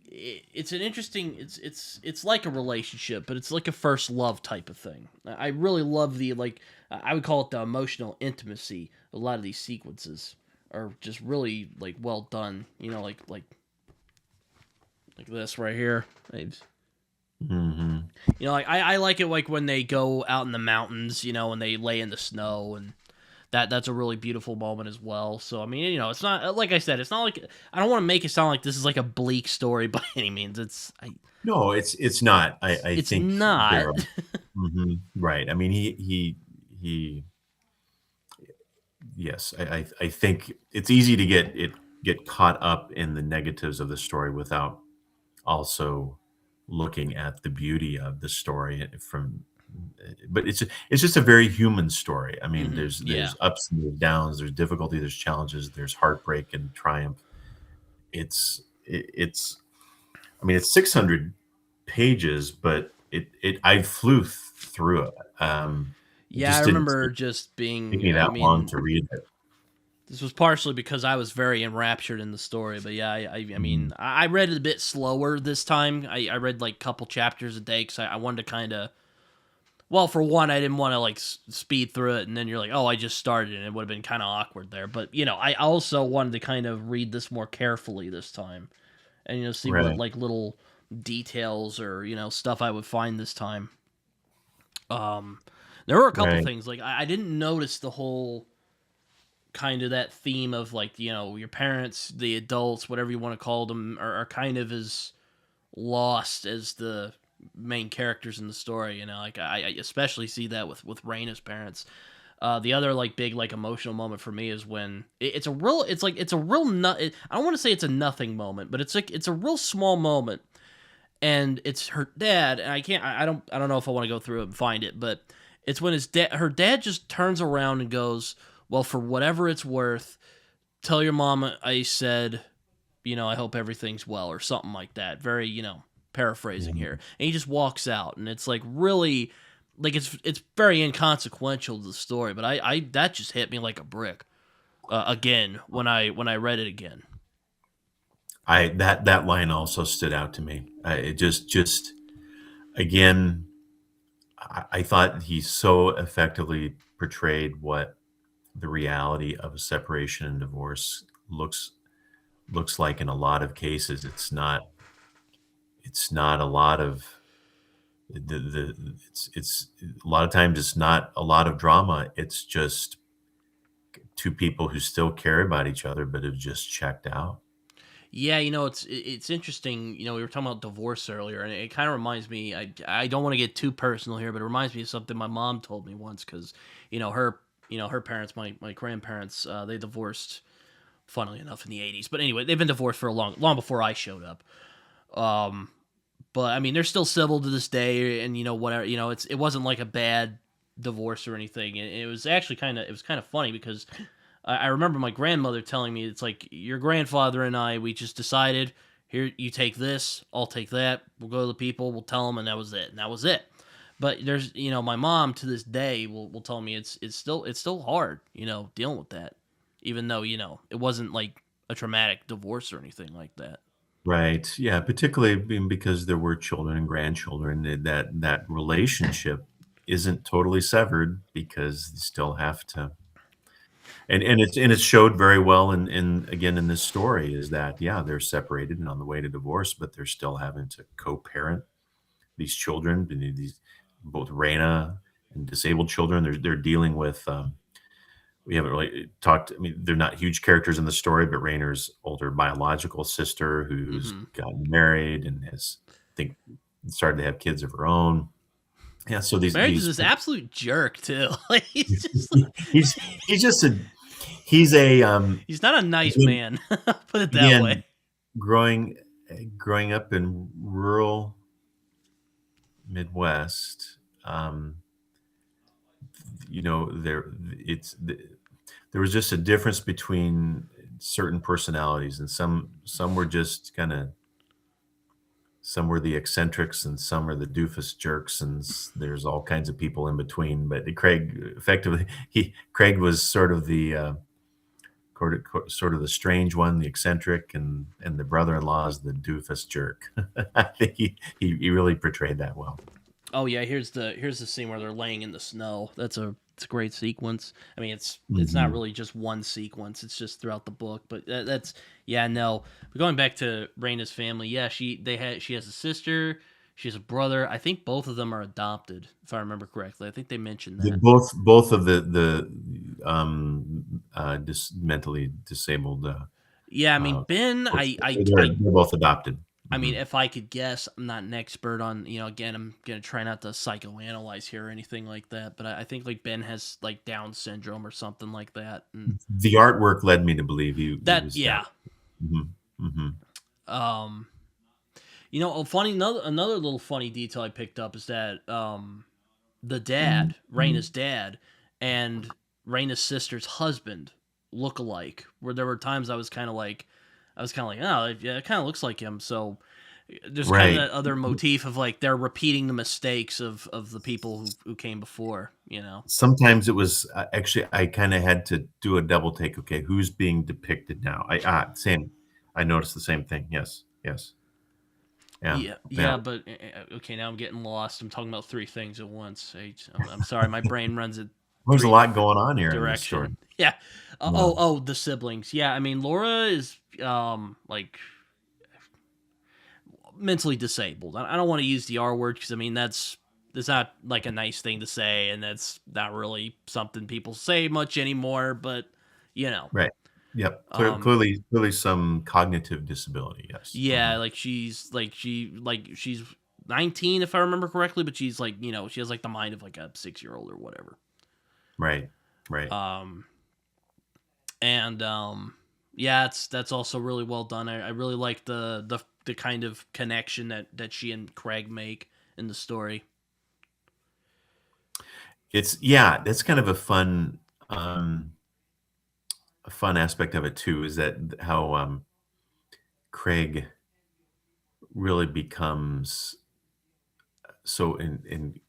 It's an interesting. It's like a relationship, but it's like a first love type of thing. I really love the like. I would call it the emotional intimacy. A lot of these sequences are just really like well done. Like this right here. Mhm. Like I like it like when they go out in the mountains. And they lay in the snow and that's a really beautiful moment as well. So I mean, it's not like I said, it's not like I don't want to make it sound like this is like a bleak story by any means. No, it's not. I It's think there not. are. Right. I mean, he yes, I think it's easy to get caught up in the negatives of the story without also looking at the beauty of the story from, but it's just a very human story. I mean, Yeah. there's ups and there's downs, there's difficulty, there's challenges, there's heartbreak and triumph. It's I mean, it's 600 pages, but I flew through it. It Yeah, I just didn't remember just take being me I that long mean, to read it. this was partially because I was very enraptured in the story, but yeah, I Mhm. mean, I read it a bit slower this time. I read like a couple chapters a day because I wanted to kind of. Well, for one, I didn't want to like speed through it, and then you're like, "Oh, I just started," and it would have been kind of awkward there. But I also wanted to kind of read this more carefully this time, and see what Right, like little details or stuff I would find this time. Um, there were a couple right. things like I didn't notice the whole kind of that theme of like your parents, the adults, whatever you want to call them, are kind of as lost as the main characters in the story. Like I especially see that with Raina's parents. The other like big like emotional moment for me is when it's a real I don't want to say it's a nothing moment, but it's a real small moment, and it's her dad. And I don't know if I want to go through it and find it, but it's when her dad just turns around and goes, "Well, for whatever it's worth, tell your mom I said, I hope everything's well," or something like that. Very, paraphrasing here. Mhm. And he just walks out, and it's like really, like it's very inconsequential to the story, but I that just hit me like a brick again when I read it again. That line also stood out to me. It just again, I thought he so effectively portrayed what the reality of a separation and divorce looks like in a lot of cases. It's not a lot of It's a lot of times it's not a lot of drama. It's just two people who still care about each other, but have just checked out. Yeah, it's interesting. We were talking about divorce earlier, and it kind of reminds me. I don't want to get too personal here, but it reminds me of something my mom told me once because her her parents, my grandparents, they divorced. Funnily enough, in the '80s, but anyway, they've been divorced for a long before I showed up. Um, but I mean, they're still civil to this day, and whatever. It wasn't like a bad divorce or anything. And it was actually it was kind of funny because I remember my grandmother telling me it's like your grandfather and I we just decided here you take this, I'll take that. We'll go to the people, we'll tell them, and that was it. And that was it. But there's my mom to this day will tell me it's still hard dealing with that, even though it wasn't like a traumatic divorce or anything like that. Right. Yeah, particularly because there were children and grandchildren, that relationship isn't totally severed because you still have to. And it's showed very well in again in this story is that, yeah, they're separated and on the way to divorce, but they're still having to co-parent these children, these both Reina and disabled children. They're dealing with, we haven't really talked. I mean, they're not huge characters in the story, but Rainer's older biological sister who's Hmm. gotten married and has, I think, started to have kids of her own. Yeah, so Married to these this absolute jerk too. Like he's just like, he's he's just a he's a he's not a nice again, man. Put it that way. again growing growing up in rural Midwest. There was just a difference between certain personalities, and some were just kind of, some were the eccentrics and some are the doofus jerks, and there's all kinds of people in between. But Craig effectively, he Craig was sort of the sort of the strange one, the eccentric, and the brother-in-law is the doofus jerk. I think he really portrayed that well. Oh yeah, here's the scene where they're laying in the snow. It's a great sequence. I mean, it's not Mhm. really just one sequence. It's just throughout the book. But that's yeah, no. But going back to Raina's family, yeah, she has a sister, she has a brother. I think both of them are adopted, if I remember correctly. I think they mentioned that. Both of mentally disabled, Yeah, I mean uh, Ben, folks, they're both adopted. I mean, Mhm. if I could guess, I'm not an expert on, again, I'm gonna try not to psychoanalyze here or anything like that, but I think like Ben has like Down syndrome or something like that, and The artwork led me to believe he that was down. yeah. Mhm, mhm. Um, a funny another little funny detail I picked up is that the dad, Raina's dad, and Raina's sister's husband look alike. Where there were times I was kind of like, oh, yeah, it kind of looks like him. So there's kind of Right. that other motif of like they're repeating the mistakes of the people who came before. Sometimes it was, actually, I kinda had to do a double take, "Okay, who's being depicted now?" Same. I noticed the same thing. Yes, yes. Yeah, Yeah, yeah. yeah, but okay, now I'm getting lost. I'm talking about three things at once. I'm sorry, my brain runs at There's a three lot different going on here in this story. direction. Yeah. Yeah. The siblings. Yeah, I mean Laura is like mentally disabled. I don't want to use the R word because I mean that's not like a nice thing to say, and that's not really something people say much anymore. But you know, Right. Yep. um, Clearly some cognitive disability, yes. yeah, Mhm. like she's 19 if I remember correctly, but she's like she has like the mind of like a 6-year-old or whatever. Right. Right. Um, and yeah, that's also really well done. I really like the kind of connection that she and Craig make in the story. It's yeah, that's kind of a fun aspect of it too, is that how, Craig really becomes so in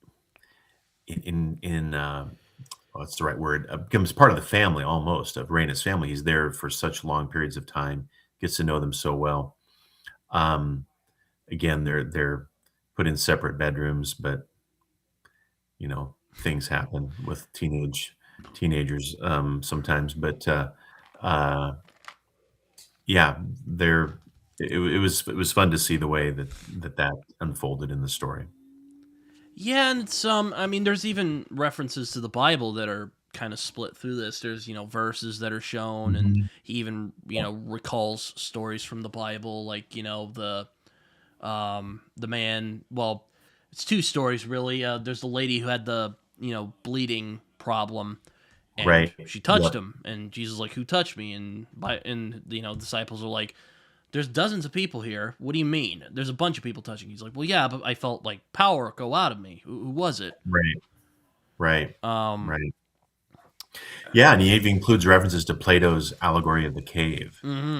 what's the right word? Becomes part of the family almost, of Raina's family. He's there for such long periods of time, gets to know them so well. Um, Again, they're put in separate bedrooms, but things happen with teenagers, sometimes. But uh, yeah, it was fun to see the way that unfolded in the story. Yeah, and it's I mean, there's even references to the Bible that are kind of split through this. There's verses that are shown, and Mhm. he even recalls stories from the Bible, like the man. Well, it's two stories really. There's the lady who had the bleeding problem, and Right. she Yeah. touched him, and Jesus is like, "Who touched me?" And disciples are like, "There's dozens of people here. What do you mean? There's a bunch of people touching." He's like, "Well, yeah, but I felt like power go out of me. Who was it?" Right. Right. Um, Right. Yeah, and he even includes references to Plato's allegory of the cave,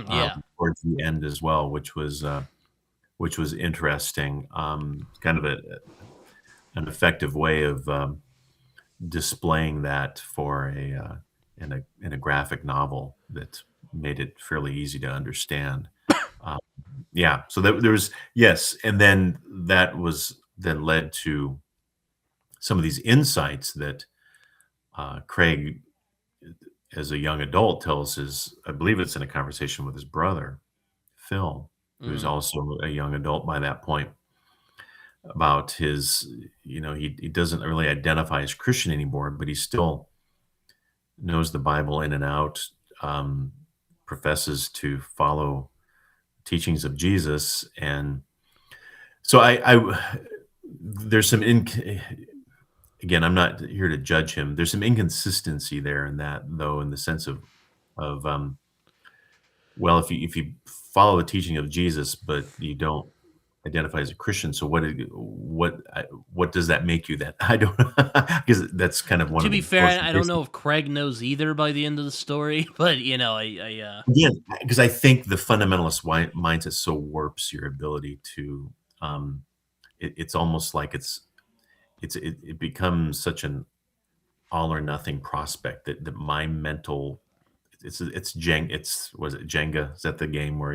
yeah, towards the end as well, which was interesting. Kind of an effective way of displaying that for in a graphic novel that made it fairly easy to understand. Uh, yeah, so there was yes, and then that was then led to some of these insights that Craig, as a young adult, tells his. I believe it's in a conversation with his brother Phil, who's mm, also a young adult by that point, about his. He doesn't really identify as Christian anymore, but he still knows the Bible in and out, um, professes to follow teachings of Jesus, and so there's some again, I'm not here to judge him. There's some inconsistency there in that, though, in the sense of well, if you follow the teaching of Jesus, but you don't identify as a Christian, so what does that make you then? I don't know, because that's kind of one to of be the fair, most I don't basic. know if Craig knows either by the end of the story, but Again, because I think the fundamentalist mindset so warps your ability to, it's almost like it becomes such an all or nothing prospect that my mental it's was it Jenga? Is that the game where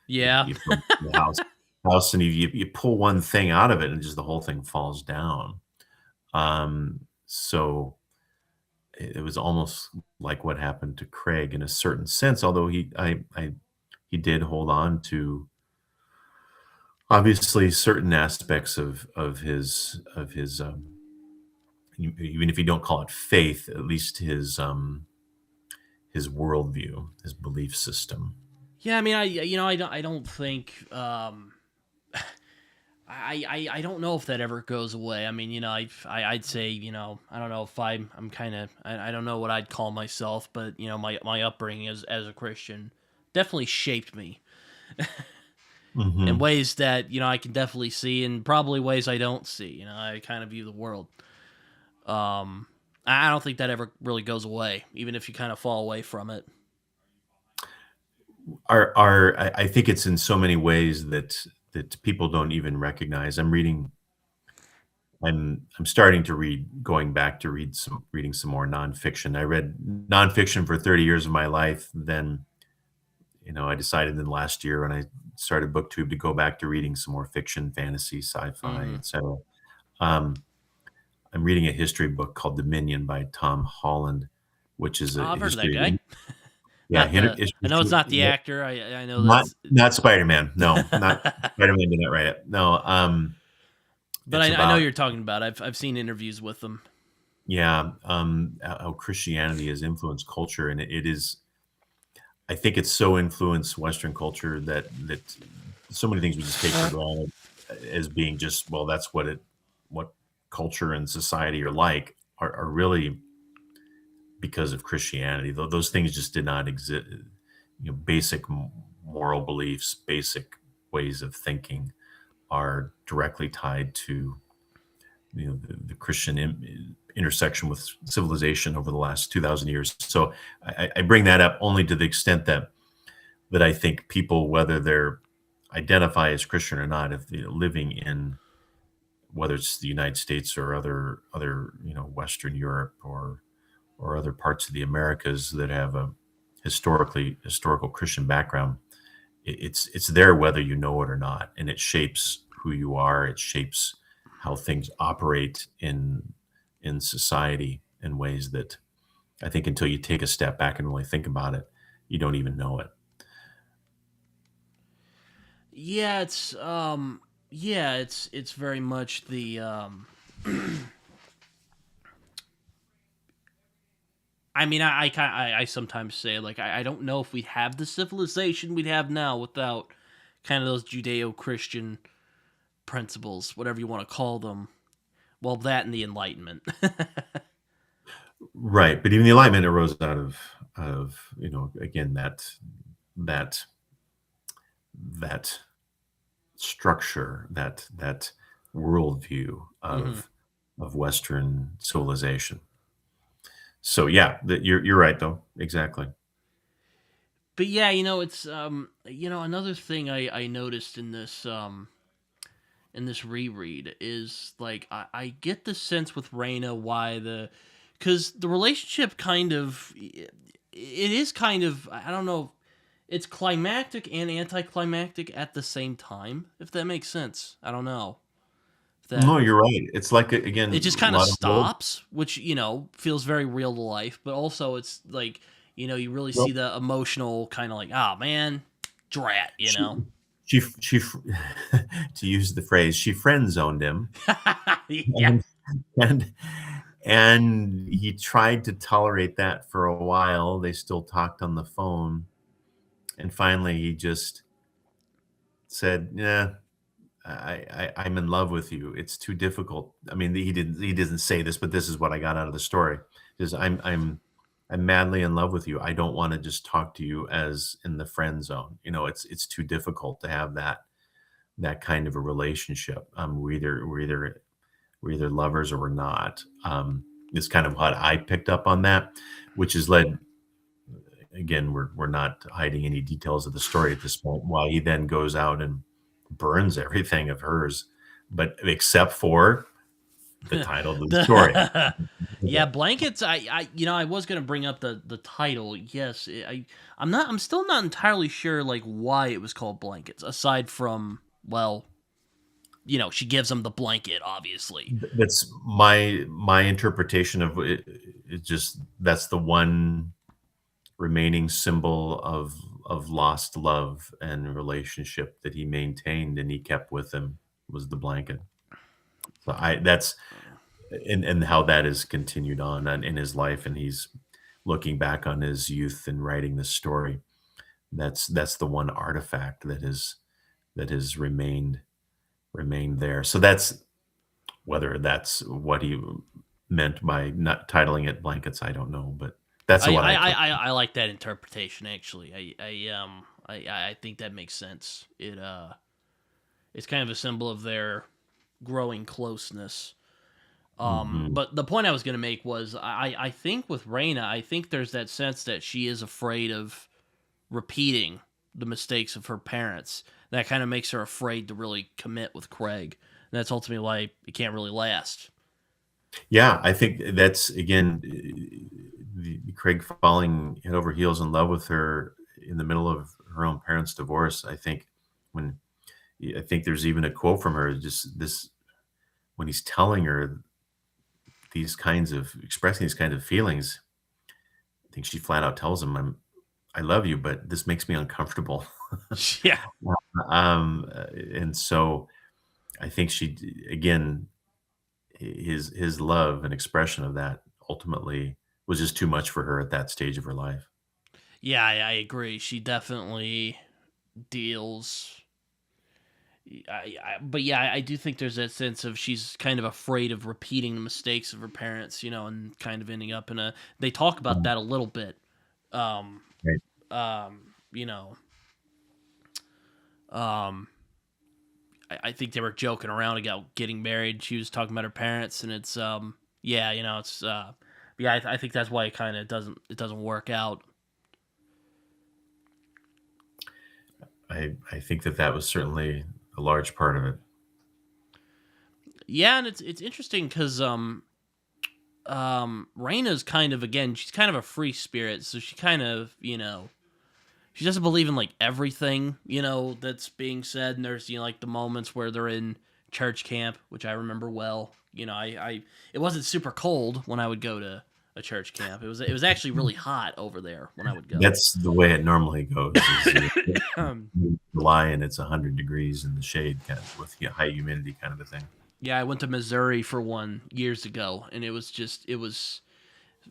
yeah, you put the house and you pull one thing out of it and just the whole thing falls down. So it was almost like what happened to Craig in a certain sense, although he did hold on to obviously certain aspects of his even if you don't call it faith, at least his worldview, his belief system. yeah. I mean, I don't think I don't know if that ever goes away. I mean, I'd say, I don't know if I'm kind of, I don't know what I'd call myself, but my upbringing as a Christian definitely shaped me in Mhm. ways that I can definitely see, and probably ways I don't see. I kind of view the world. Um, I don't think that ever really goes away, even if you kind of fall away from it. I think it's in so many ways that people don't even recognize. I'm starting to going back to reading some more nonfiction. I read nonfiction for 30 years of my life. Then, I decided in last year when I started BookTube to go back to reading some more fiction, fantasy, sci-fi, Hmm. etc. Um, I'm reading a history book called Dominion by Tom Holland, which is a Oh, I've heard of that history guy. of Not the. I know it's history. not the actor. I know Not that's. not Spider-Man, no, not Spider-Man did not write it. No, But it's I know about you're talking about. I've seen interviews with them. yeah, how Christianity has influenced culture, and it is I think it's so influenced Western culture that so many things we just take for granted as being just, well, that's what culture and society are like, are really because of Christianity. Those things just did not exist. Basic moral beliefs, basic ways of thinking are directly tied to the Christian intersection with civilization over the last 2,000 years. So I bring that up only to the extent that I think people, whether they're identify as Christian or not, if they're living in whether it's the United States or other Western Europe or other parts of the Americas that have a historical Christian background, it's there whether you know it or not, and it shapes who you are. It shapes how things operate in society in ways that I think until you take a step back and really think about it, you don't even know it. Yeah, it's very much the I mean, I sometimes say like I don't know if we'd have the civilization we'd have now without kind of those Judeo-Christian principles, whatever you want to call them. Well, that and the Enlightenment. Right, but even the Enlightenment arose out of again that that structure, that worldview Hmm. of Western civilization. So yeah, you're right though. Exactly. But yeah, it's another thing I noticed in this reread is like I get the sense with Reina why because the relationship kind of it is kind of, I don't know, it's climactic and anticlimactic at the same time, if that makes sense. I don't know if that No, you're right. It's like it again just a kind of lot of world. stops, which feels very real to life, but also it's like you really see Well, the emotional kind of like, oh man, drat, she she to use the phrase, she friend zoned him, Yeah. and and and he tried to tolerate that for a while. They still talked on the phone, and finally he just said, "Yeah, I'm in love with you. It's too difficult." I mean, he didn't say this, but this is what I got out of the story. Is I'm madly in love with you. I don't want to just talk to you as in the friend zone. It's too difficult to have that kind of a relationship. We're either lovers or we're not. Is kind of what I picked up on that, which has led, again, we're not hiding any details of the story at this point, why he then goes out and burns everything of hers, but except for the title of the story. the Yeah, blankets. I was gonna bring up the title. Yes, I'm still not entirely sure like why it was called blankets, aside from, well, she gives him the blanket, obviously. That's my interpretation of it. It just that's the one remaining symbol of lost love and relationship that he maintained and he kept with him, was the blanket. So I that's and how that has continued on in his life, and he's looking back on his youth and writing this story. That's the one artifact that has remained there. So that's whether that's what he meant by not titling it blankets, I don't know, but that's I what I, I I, took. I I like that interpretation actually. I think that makes sense. It's kind of a symbol of their growing closeness. Mhm. But the point I was gonna make was I think with Reina, I think there's that sense that she is afraid of repeating the mistakes of her parents. That kind of makes her afraid to really commit with Craig. And that's ultimately why it can't really last. Yeah, I think that's again, the Craig falling head over heels in love with her in the middle of her own parents' divorce. When I think there's even a quote from her, just this when he's telling her these kinds of expressing these kinds of feelings, I think she flat out tells him, "I love you, but this makes me uncomfortable." Yeah. And so I think again, his love and expression of that ultimately was just too much for her at that stage of her life. Yeah, I agree. She definitely deals. But yeah, I do think there's that sense of she's kind of afraid of repeating the mistakes of her parents, and kind of ending up in a. They talk about Mm, that a little bit. Um, right. you know, um, I think they were joking around about getting married. She was talking about her parents, and it's yeah, it's yeah. I think that's why it doesn't work out. I think that was certainly a large part of it. Yeah, and it's interesting because Raina's kind of, again, she's kind of a free spirit, so she kind of she doesn't believe in like everything that's being said. And there's like the moments where they're in church camp, which I remember well. I it wasn't super cold when I would go to a church camp. It was actually really hot over there when I would go. That's the way it normally goes, is um, July and it's 100 degrees in the shade, kind of with high humidity kind of a thing. Yeah, I went to Missouri for one years ago, and it was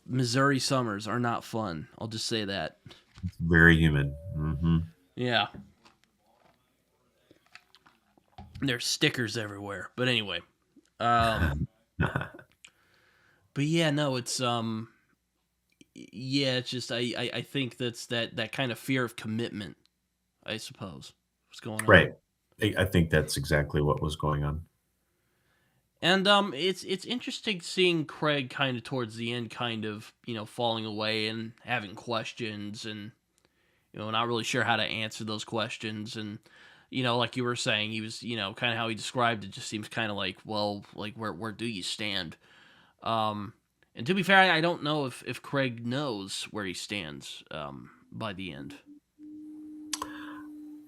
Missouri summers are not fun. I'll just say that. It's very humid. Yeah, there's stickers everywhere. But anyway, um, but yeah, no, it's yeah, it's just I think that's that kind of fear of commitment. I suppose what's going on. Right. I think that's exactly what was going on. And it's interesting seeing Craig kind of towards the end, kind of falling away and having questions, and not really sure how to answer those questions. And like you were saying, he was kind of how he described it just seems kind of like, well, like where do you stand? Um, and to be fair, I don't know if Craig knows where he stands by the end.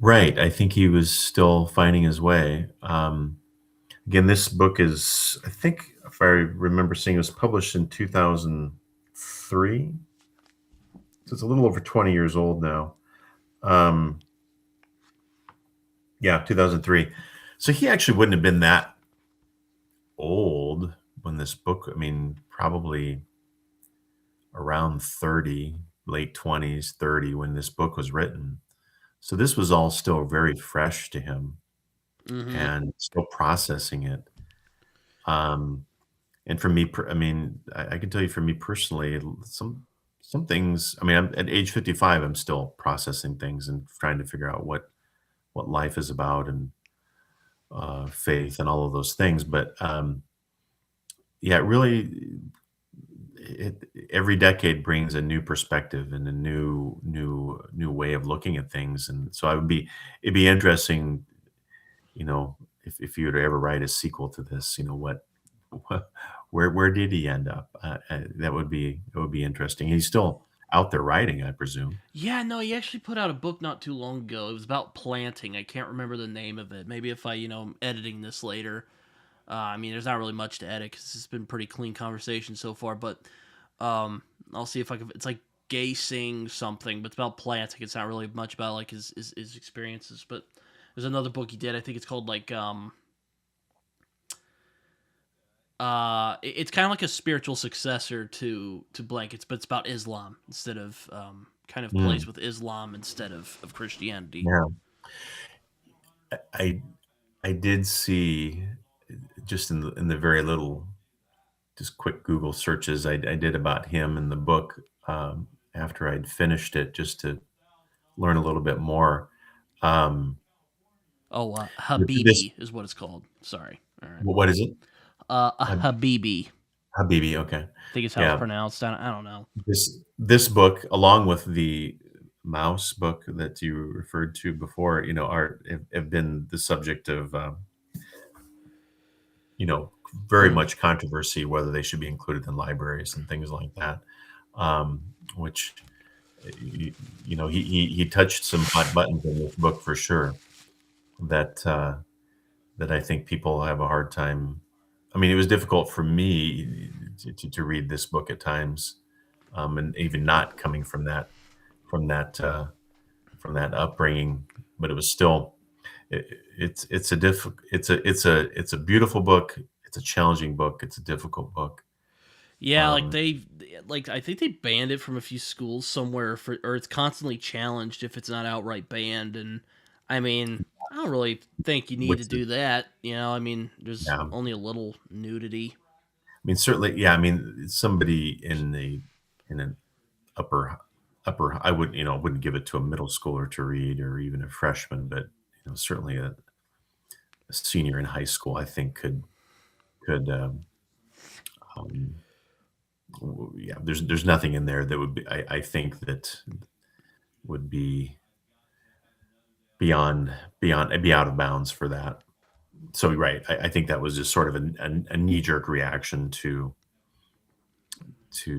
Right. I think he was still finding his way. Again, this book is, I think, if I remember seeing, it was published in 2003. So it's a little over 20 years old now. Um, yeah, 2003. So he actually wouldn't have been that old when this book, I mean, probably around 30, late 20s, 30 when this book was written. So this was all still very fresh to him Mm-hmm. and still processing it. Um, and for me, I mean, I can tell you for me personally, some things. I mean, I'm at age 55. I'm still processing things and trying to figure out what life is about and faith and all of those things. But yeah, it really, every decade brings a new perspective and a new way of looking at things. And so it'd be interesting, if you were to ever write a sequel to this, what where did he end up? That would be interesting. He's still out there writing, I presume. Yeah, no, he actually put out a book not too long ago. It was about planting. I can't remember the name of it. Maybe if I, am editing this later. I mean, there's not really much to edit because it's been pretty clean conversation so far. But I'll see if I can. It's like Gay Sing something, but it's about planting. It's not really much about like his experiences. But there's another book he did. I think it's called like it's kind of like a spiritual successor to Blankets, but it's about Islam instead of kind of plays Mm, with Islam instead of Christianity. yeah. I I did see just in the very little, just quick Google searches I did about him in the book, after I'd finished it, just to learn a little bit more. Um, Oh, this Habibi is what it's called. Sorry. All right. what is it? A Habibi. I Habibi, okay. think it's how it's Yeah. pronounced. I don't know. This book, along with the Mouse book that you referred to before, have been the subject of, you know, very Mm. much controversy whether they should be included in libraries and things like that. Which, he touched some hot buttons in this book for sure that that I think people have a hard time. I mean, it was difficult for me to read this book at times, and even not coming from that from that upbringing, but it was still it's a it's a beautiful book. It's a challenging book. It's a difficult book. Yeah, like Um, they like I think they banned it from a few schools somewhere for, or it's constantly challenged if it's not outright banned. And I mean, I don't really think you need to which is, do that. I mean, there's yeah, I only a little nudity. mean certainly, yeah. I mean somebody in an upper, I wouldn't wouldn't give it to a middle schooler to read or even a freshman, but certainly a senior in high school, I think could um, yeah. There's nothing in there that would be, I think that would be be out of bounds for that. So right, I think that was just sort of a knee jerk reaction to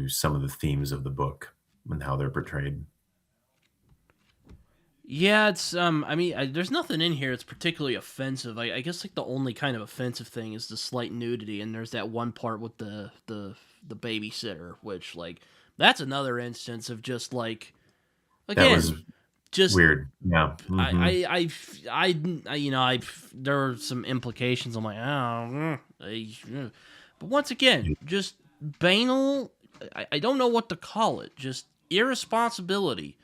some of the themes of the book and how they're portrayed. Yeah, it's I mean, there's nothing in here that's particularly offensive. I guess like the only kind of offensive thing is the slight nudity, and there's that one part with the babysitter, which like that's another instance of just like That was again, just weird. Yeah. I there are some implications. I'm like, oh, But once again, just banal. I don't know what to call it. Just irresponsibility.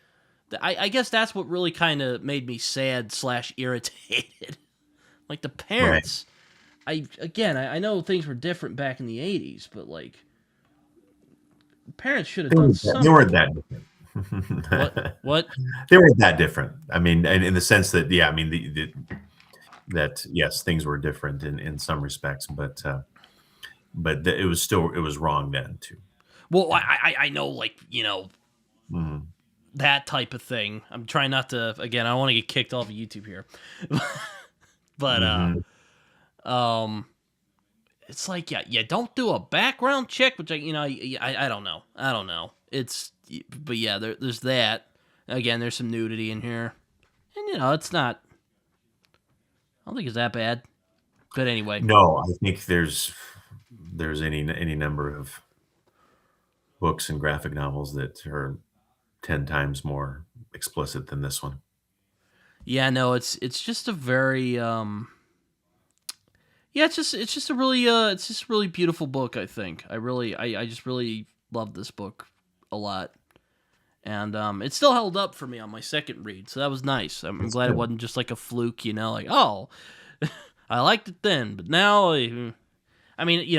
I guess that's what really kind of made me sad slash irritated. Like the Right. parents. I know things were different back in the '80s, but like parents should have done They weren't something. that What? different. What? They weren't that different. I mean, and in the sense that, yeah, I mean, that yes, things were different in some respects, but it was still it was wrong then too. Well, Yeah. I know, like, Mhm. that type of thing. I'm trying not to. Again, I don't want to get kicked off of YouTube here, but Mhm. um, it's like, yeah, don't do a background check, which I don't know. I don't know. But yeah, there's that. Again, there's some nudity in here, and it's not. I don't think it's that bad. But anyway, No, I think there's any number of books and graphic novels that are 10 times more explicit than this one. yeah, no, it's just a very yeah, it's just a really it's just a really beautiful book. I think I just really love this book a lot, and it still held up for me on my second read, so that was nice. I'm That's glad it good. wasn't just like a fluke, like, oh, I liked it then, but now I mean,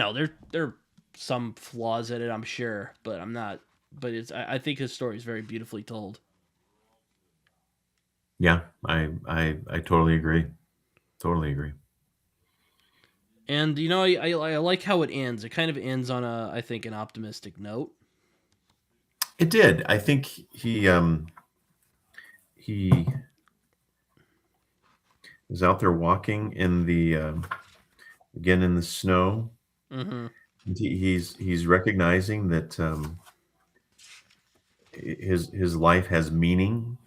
there are some flaws in it, I'm sure, but I'm not. But I think his story is very beautifully told. Yeah, I totally agree. Totally agree. And I like how it ends. It kind of ends on I think an optimistic note. It did. I think he is out there walking in the again in the snow. Mm-hmm. He's recognizing that his life has meaning.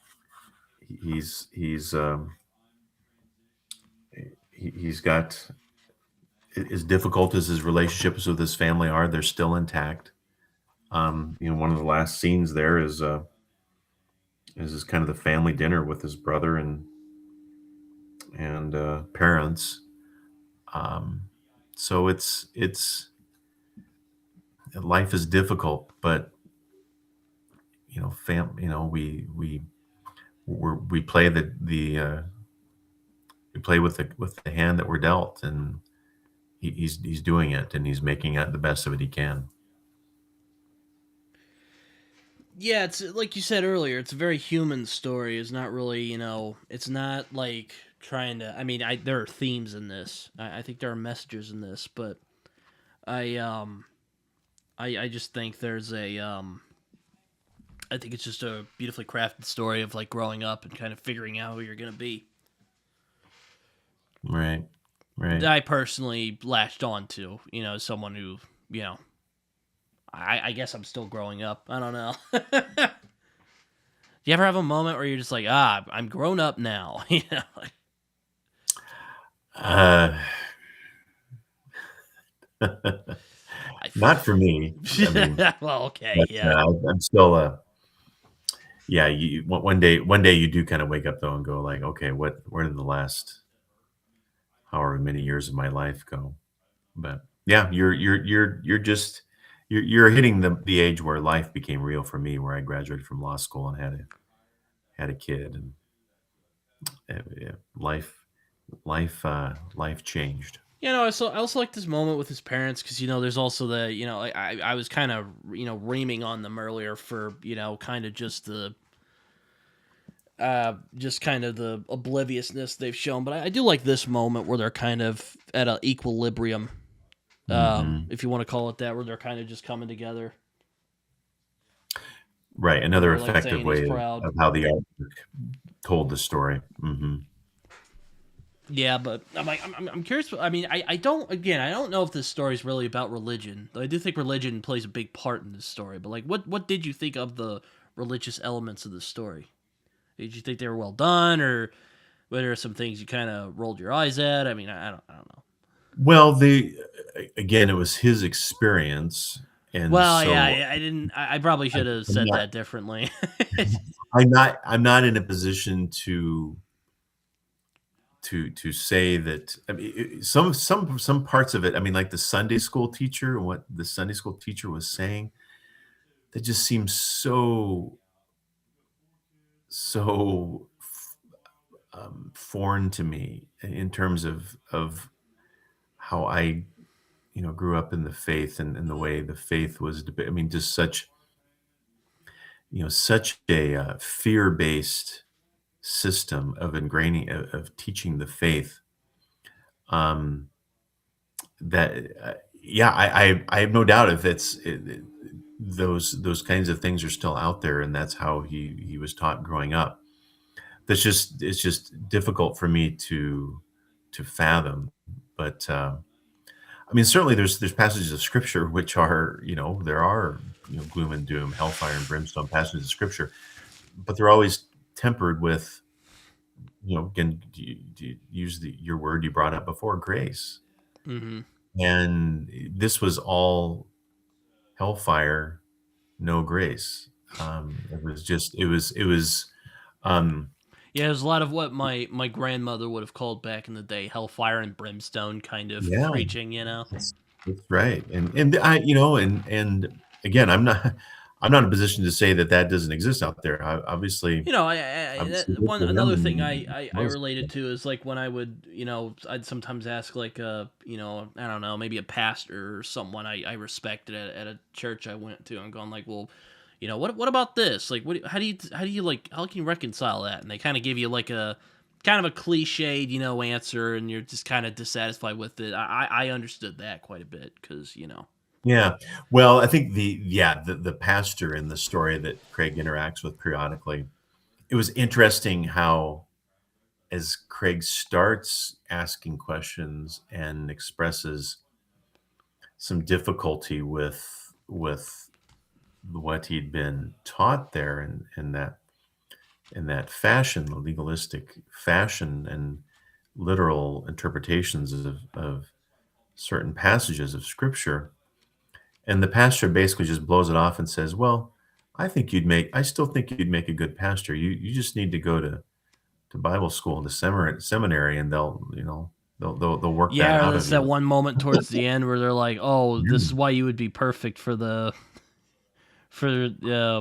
He's he's got, as difficult as his relationships with his family are, they're still intact. One of the last scenes there is this kind of the family dinner with his brother and parents. Um, so it's life is difficult, but we play we play with the hand that we're dealt, and he's doing it, and he's making it the best of it he can. Yeah, it's like you said earlier. It's a very human story. It's not really, it's not like trying to. I mean, there are themes in this. I think there are messages in this, but I um I just think there's a I think it's just a beautifully crafted story of like growing up and kind of figuring out who you're gonna be. Right, right. That I personally latched on to, as someone who, you know, I guess I'm still growing up. I don't know. Do you ever have a moment where you're just like, I'm grown up now? Like, Uh, I. not for me. I mean, Well, okay, but yeah. I'm still yeah. One day you do kind of wake up though and go like, okay, where did the last however many years of my life go? But yeah, you're just you're hitting the age where life became real for me, where I graduated from law school and had a kid, and yeah, life changed. I also like this moment with his parents because there's also the like, I was kind of reaming on them earlier for kind of just kind of the obliviousness they've shown, but I do like this moment where they're kind of at an equilibrium, Hmm. if you want to call it that, where they're kind of just coming together, Right, and another they're like effective saying he's way proud. of how the artwork told the story. Hmm. Yeah, but I'm like, I'm curious. I mean, I don't, again, I don't know if this story is really about religion. Though I do think religion plays a big part in this story. But like, what did you think of the religious elements of the story? Did you think they were well done, or were there some things you kind of rolled your eyes at? I mean, I don't know. Well, again, it was his experience, and Well, yeah, so I didn't. I probably I'm should have I'm said not that differently. I'm not in a position to to say that, I mean, some parts of it, I mean, like the Sunday school teacher and what the Sunday school teacher was saying, that just seems so foreign to me in terms of how I, grew up in the faith, and the way the faith was. I mean, just such a fear-based system of ingraining of teaching the faith. Um, that Yeah, I have no doubt if those kinds of things are still out there, and that's how he was taught growing up. It's just difficult for me to fathom. But I mean, certainly there's passages of scripture which are, there are, gloom and doom, hellfire and brimstone passages of scripture, but they're always tempered with, again, do you use your word you brought up before, grace. Hmm. And this was all hellfire, no grace. Um, Yeah, there's a lot of what my grandmother would have called back in the day hellfire and brimstone kind of yeah, preaching, you know. that's right. And and again, I'm not in a position to say that that doesn't exist out there. You know, Obviously good one for him another thing and I most. related to is like when I would, I'd sometimes ask like I don't know, maybe a pastor or someone I respected at a church I went to. I'm going like, well, what about this? Like, how do you like how can you reconcile that? And they kind of give you like a kind of a cliched, answer, and you're just kind of dissatisfied with it. I understood that quite a bit because Yeah. Well, I think the pastor in the story that Craig interacts with periodically, it was interesting how, as Craig starts asking questions and expresses some difficulty with what he'd been taught there, in that fashion, the legalistic fashion and literal interpretations of certain passages of scripture. And the pastor basically just blows it off and says, "Well, I still think you'd make a good pastor. You just need to go to Bible school and to seminary, and they'll work that yeah, out there's of that you." one moment towards the end where they're like, "Oh, this is Yeah. why you would be perfect for the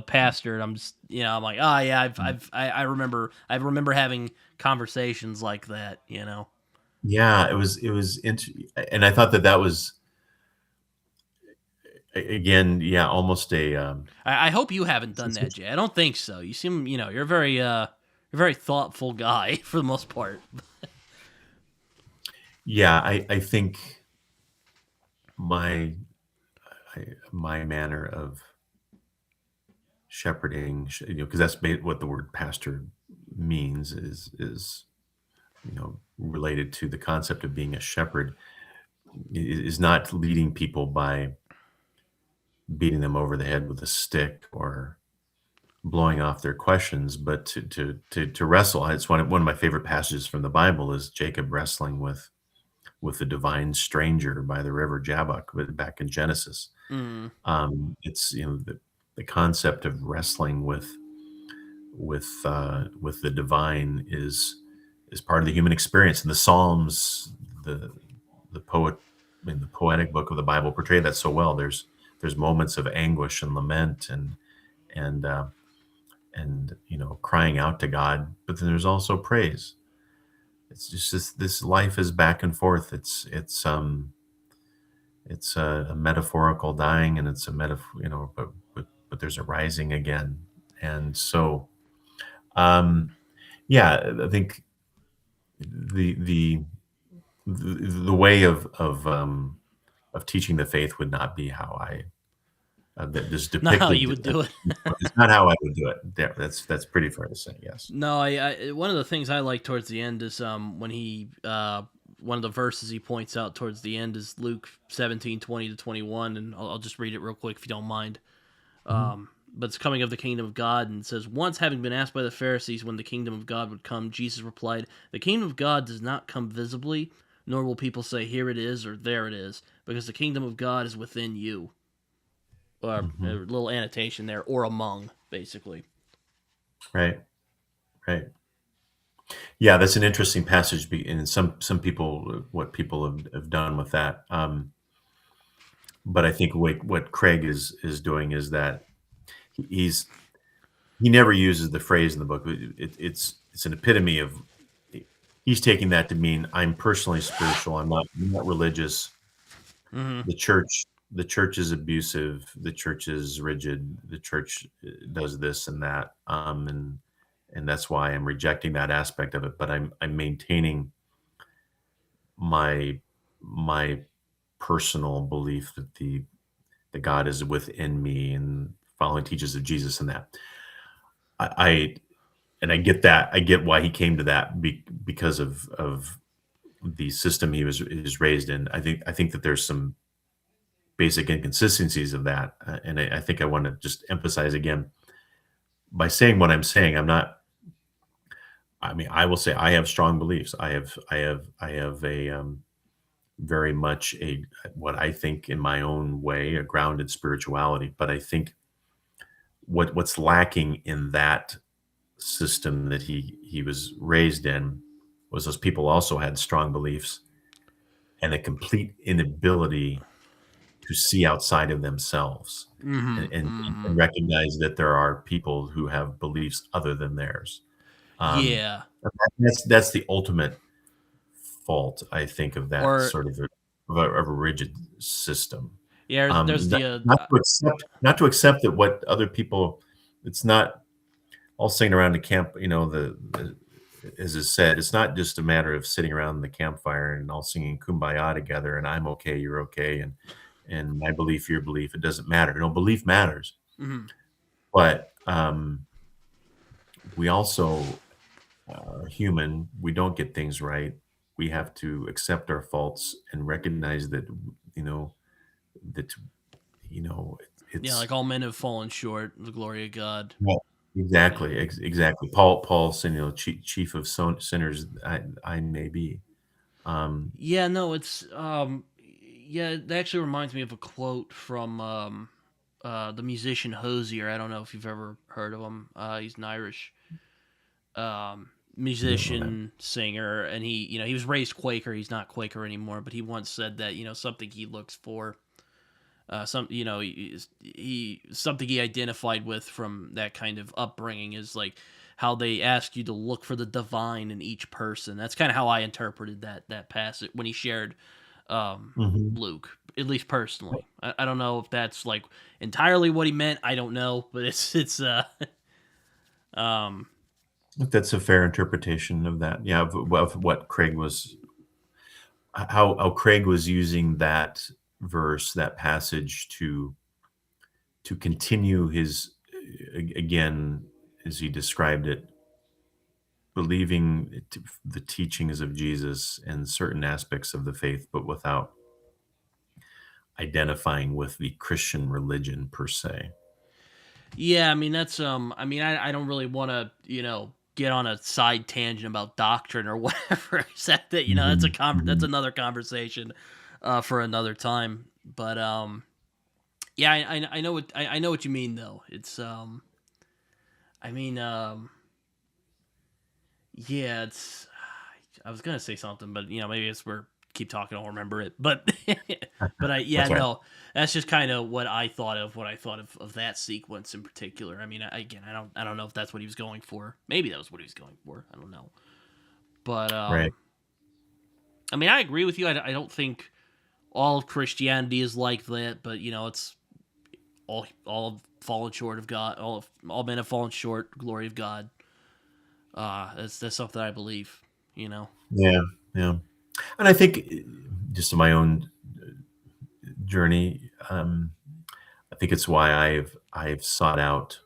pastor." And I'm just, I'm like, "Oh yeah, I remember having conversations like that." Yeah, and I thought that was, again, yeah, almost a, I hope you haven't done that, Jay. I don't think so. You seem, you're a very thoughtful guy for the most part. yeah, I think my my manner of shepherding, because that's what the word pastor means, is related to the concept of being a shepherd, is not leading people by beating them over the head with a stick or blowing off their questions, but to wrestle. It's one of my favorite passages from the Bible is Jacob wrestling with the divine stranger by the river Jabbok, but back in Genesis. Mm. It's, the concept of wrestling with the divine is part of the human experience. And the Psalms, the the poet in the poetic book of the Bible portray that so well. There's moments of anguish and lament and crying out to God, but then there's also praise. It's just this life is back and forth. It's a metaphorical dying, and it's a metaphor, but there's a rising again. And so, um, yeah, I think the the the way of teaching the faith would not be how I that is Not how depicted. you would do it. It's not how I would do it. That's pretty fair to say. Yes. No, one of the things I like towards the end is when he one of the verses he points out towards the end is Luke 17:20 to 21, and I'll just read it real quick if you don't mind. Mhm. But it's coming of the kingdom of God, and it says, "Once having been asked by the Pharisees when the kingdom of God would come, Jesus replied, 'The kingdom of God does not come visibly, nor will people say, here it is or there it is, because the kingdom of God is within you.'" Or a Mhm. little annotation there, or among, basically. Right. Right. Yeah, that's an interesting passage, and some people, what people have done with that. But I think what Craig is doing is that he's he never uses the phrase in the book. It's an epitome of he's taking that to mean I'm personally spiritual. I'm not religious. Hmm. The church the church is abusive. The church is rigid. The church does this and that, and that's why I'm rejecting that aspect of it. But I'm maintaining my my personal belief that the God is within me and following teachings of Jesus and that. I and I get that. I get why he came to that because of the system he was raised in. I think that there's some basic inconsistencies of that, and I think I want to just emphasize again by saying what I'm saying. I'm not. I mean, I will say I have strong beliefs. I have a very much a what I think in my own way a grounded spirituality. But I think what's lacking in that system that he was raised in was those people also had strong beliefs and a complete inability to see outside of themselves Hmm. and Hmm. recognize that there are people who have beliefs other than theirs. Um, Yeah. that's the ultimate fault, I think, of that Or sort of a rigid system. yeah, there's Not, the not to accept that what other people. It's not all sitting around the camp. As is said, it's not just a matter of sitting around the campfire and all singing "Kumbaya" together, and I'm okay, you're okay, and my belief, your belief. It doesn't matter. No, belief matters, mhm. but we also are human. We don't get things right. We have to accept our faults and recognize that you know that Yeah, it's like all men have fallen short of the glory of God. well, Yeah. exactly, exactly. Paul said, chief of sinners, I may be. Um, Yeah, no, it's yeah, that actually reminds me of a quote from the musician Hosier. I don't know if you've ever heard of him. He's an Irish I don't know that. musician, singer, and he was raised Quaker. He's not Quaker anymore, but he once said that, something he looks for, he something he identified with from that kind of upbringing is like how they ask you to look for the divine in each person. That's kind of how I interpreted that passage when he shared Mhm. Luke, at least personally. I don't know if that's like entirely what he meant. I don't know, but it's um That's a fair interpretation of that. Yeah, of what Craig was, how Craig was using that verse, that passage to continue his again, as he described it, believing the teachings of Jesus and certain aspects of the faith, but without identifying with the Christian religion per se. Yeah, I mean that's I mean I don't really want to, get on a side tangent about doctrine or whatever except that, that's Mhm, that's mhm. another conversation for another time. But yeah, I know I know what you mean though. It's I mean yeah, it's I was going to say something, but maybe it's we're keep talking I'll remember it. But but yeah, That's right. no. That's just kind of what I thought of of that sequence in particular. I mean, again, I don't know if that's what he was going for. Maybe that was what he was going for. I don't know. But Right. I mean, I agree with you. I don't think all of Christianity is like that, but it's all have fallen short of God. All men have fallen short, glory of God. That's something I believe. You know. Yeah, yeah. And I think just in my own journey, I think it's why I've sought out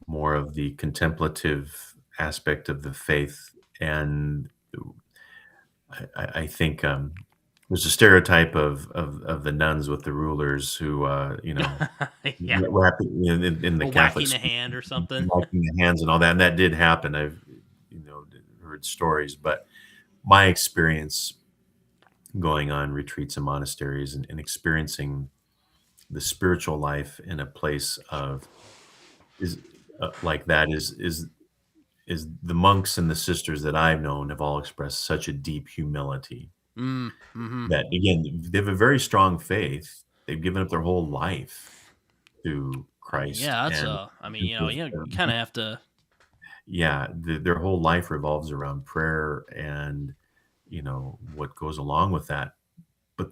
more of the contemplative aspect of the faith, and I think there's a stereotype of the nuns with the rulers who, Yeah, in the or Catholic whacking a school, hand or something. wiping the hands and all that, and that did happen. I've heard stories, but my experience going on retreats and monasteries and experiencing the spiritual life in a place of is like that is is the monks and the sisters that I've known have all expressed such a deep humility Mm-hmm. that, again, they have a very strong faith. They've given up their whole life to I mean, Christ, yeah, that's and I mean, you kind of Mhm. have to. Yeah, their whole life revolves around prayer and, what goes along with that. But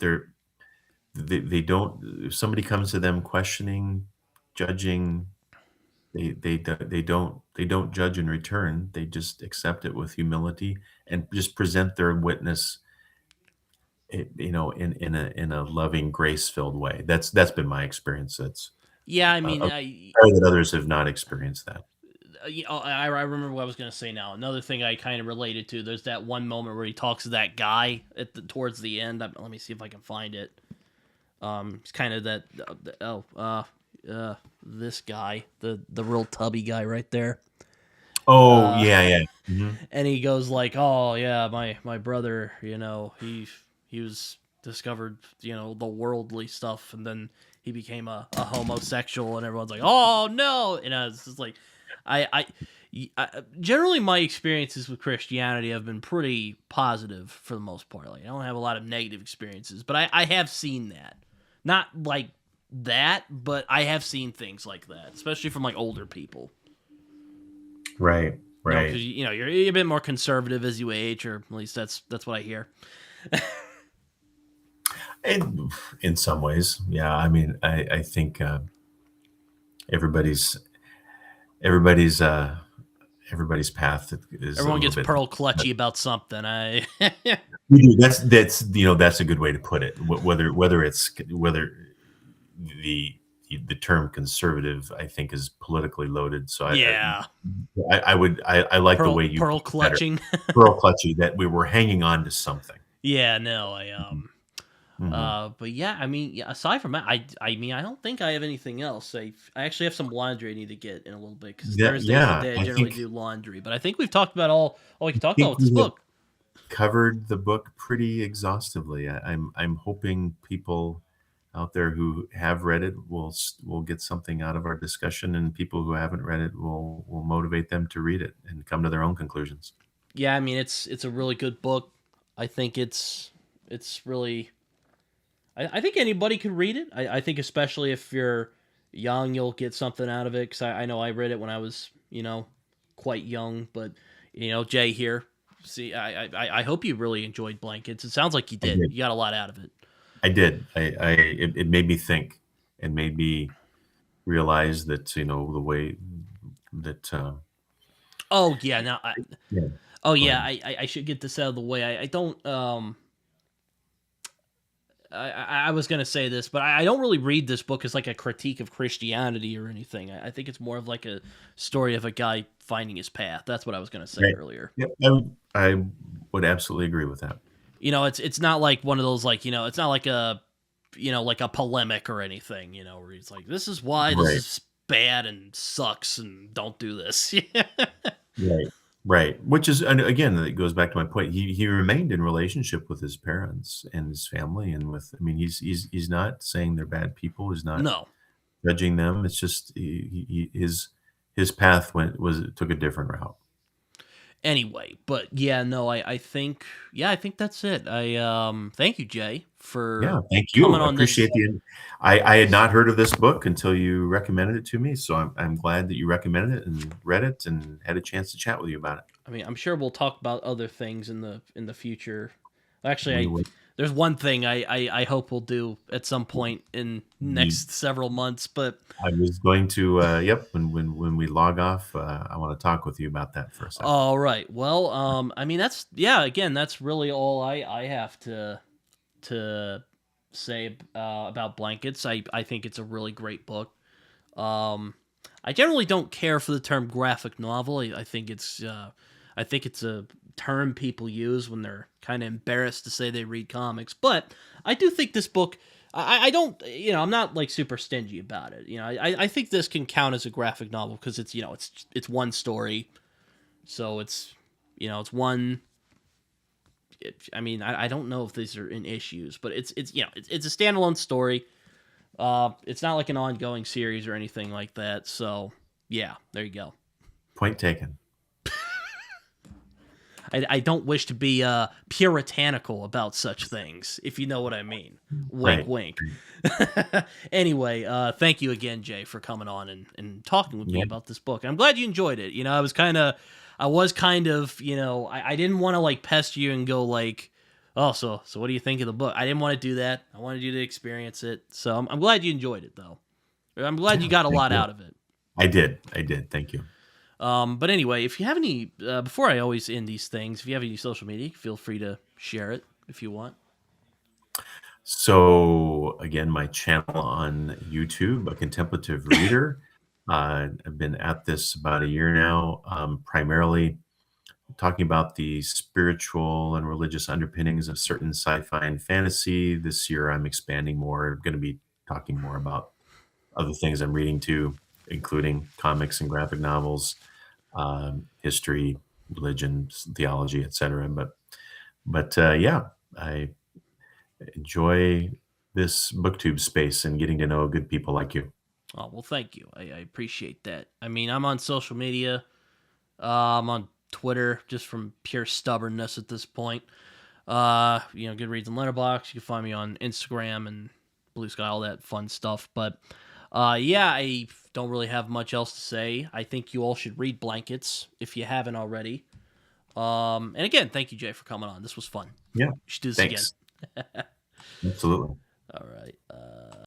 they don't, if somebody comes to them questioning, judging, they don't judge in return. They just accept it with humility and just present their witness, in a loving, grace-filled way. That's been my experience. That's Yeah, I mean, sorry that others have not experienced that. I remember what I was gonna say now. Another thing I kind of related to. There's that one moment where he talks to that guy towards the end. Let me see if I can find it. It's kind of that. This guy, the real tubby guy right there. Oh, Uh, yeah, yeah. Mhm. and he goes like, "Oh yeah, my brother, he was discovered, the worldly stuff, and then he became a homosexual, and everyone's like, oh no," and I was just like, generally my experiences with Christianity have been pretty positive for the most part. Like I don't have a lot of negative experiences, but I have seen that, not like that, but I have seen things like that, especially from like older people. Right, Because right. you're a bit more conservative as you age, or at least that's what I hear. And in some ways, yeah. I mean, I think everybody's everybody's everybody's path is a Everyone little gets bit. pearl clutchy about something. I That's a good way to put it. Whether the term conservative, I think, is politically loaded. So yeah, I like the way you pearl put it better. clutching. Pearl clutchy, that we were hanging on to something. Yeah, no, Mhm. but yeah, I mean, yeah, aside from that, I mean, I don't think I have anything else. I actually have some laundry I need to get in a little bit because Yeah, Thursday's the yeah. day I I generally think do laundry. But I think we've talked about all we can talk about think with this we have book. covered the book pretty exhaustively. I'm hoping people out there who have read it will get something out of our discussion, and people who haven't read it will motivate them to read it and come to their own conclusions. Yeah, I mean, it's a really good book. I think it's really. I think anybody could read it. I think especially if you're young, you'll get something out of it. Because I know I read it when I was, quite young. But Jay here. See, I hope you really enjoyed Blankets. It sounds like you I did. did. You got a lot out of it. I did. It made me think and made me realize that, the way that, Oh yeah, now yeah, oh go yeah, ahead. I should get this out of the way. I don't I was gonna say this, but I don't really read this book as like a critique of Christianity or anything. I think it's more of like a story of a guy finding his path. That's what I was gonna say Right. earlier. Yep. I would absolutely agree with that. It's not like one of those like it's not like a like a polemic or anything. Where he's like, this is why this Right. is bad and sucks and don't do this. Right. Right. Which is, and again, it goes back to my point. He remained in relationship with his parents and his family, and with, I mean, he's not saying they're bad people. He's not No. judging them. It's just his path took a different route. Anyway, but yeah, no, I think that's it. Thank you, Jay, for Yeah, thank you. coming I on appreciate this. I had not heard of this book until you recommended it to me, so I'm glad that you recommended it and read it and had a chance to chat with you about it. I mean, I'm sure we'll talk about other things in the future. Actually, We will. there's one thing I hope we'll do at some point in You, next several months, but I was going to, yep. When we log off, I want to talk with you about that for a second. all right. Well, I mean that's yeah. Again, that's really all I have to say about Blankets. I think it's a really great book. Um, I generally don't care for the term graphic novel. I think it's a term people use when they're kind of embarrassed to say they read comics. But I do think this book. I don't. I'm not like super stingy about it. I think this can count as a graphic novel because it's one story, so it's one. I mean, I don't know if these are in issues, but it's a standalone story. It's not like an ongoing series or anything like that. So yeah, there you go. Point taken. I don't wish to be puritanical about such things, if you know what I mean. Wink, Right. wink. Anyway, thank you again, Jay, for coming on and talking with me Yeah. about this book. I'm glad you enjoyed it. You know, I was kind of, I didn't want to like pester you and go like, oh, so what do you think of the book? I didn't want to do that. I wanted you to experience it. So I'm glad you enjoyed it, though. I'm glad you Yeah. got a Thank lot you. out of it. I did. I did. Thank you. But anyway, if you have any, before I always end these things, if you have any social media, feel free to share it if you want. So again, my channel on YouTube, A Contemplative Reader. I've been at this about a year now, primarily talking about the spiritual and religious underpinnings of certain sci-fi and fantasy. This year, I'm expanding more. I'm going to be talking more about other things I'm reading too, including comics and graphic novels, history, religion, theology, etc. But yeah, I enjoy this booktube space and getting to know good people like you. Oh, well, thank you. I appreciate that. I mean, I'm on social media. I'm on Twitter just from pure stubbornness at this point. Goodreads and Letterboxd. You can find me on Instagram and Blue Sky, all that fun stuff. But yeah, I don't really have much else to say. I think you all should read Blankets if you haven't already. And again, thank you, Jay, for coming on. This was fun. Yeah, We should do this again. thanks. Absolutely. All right.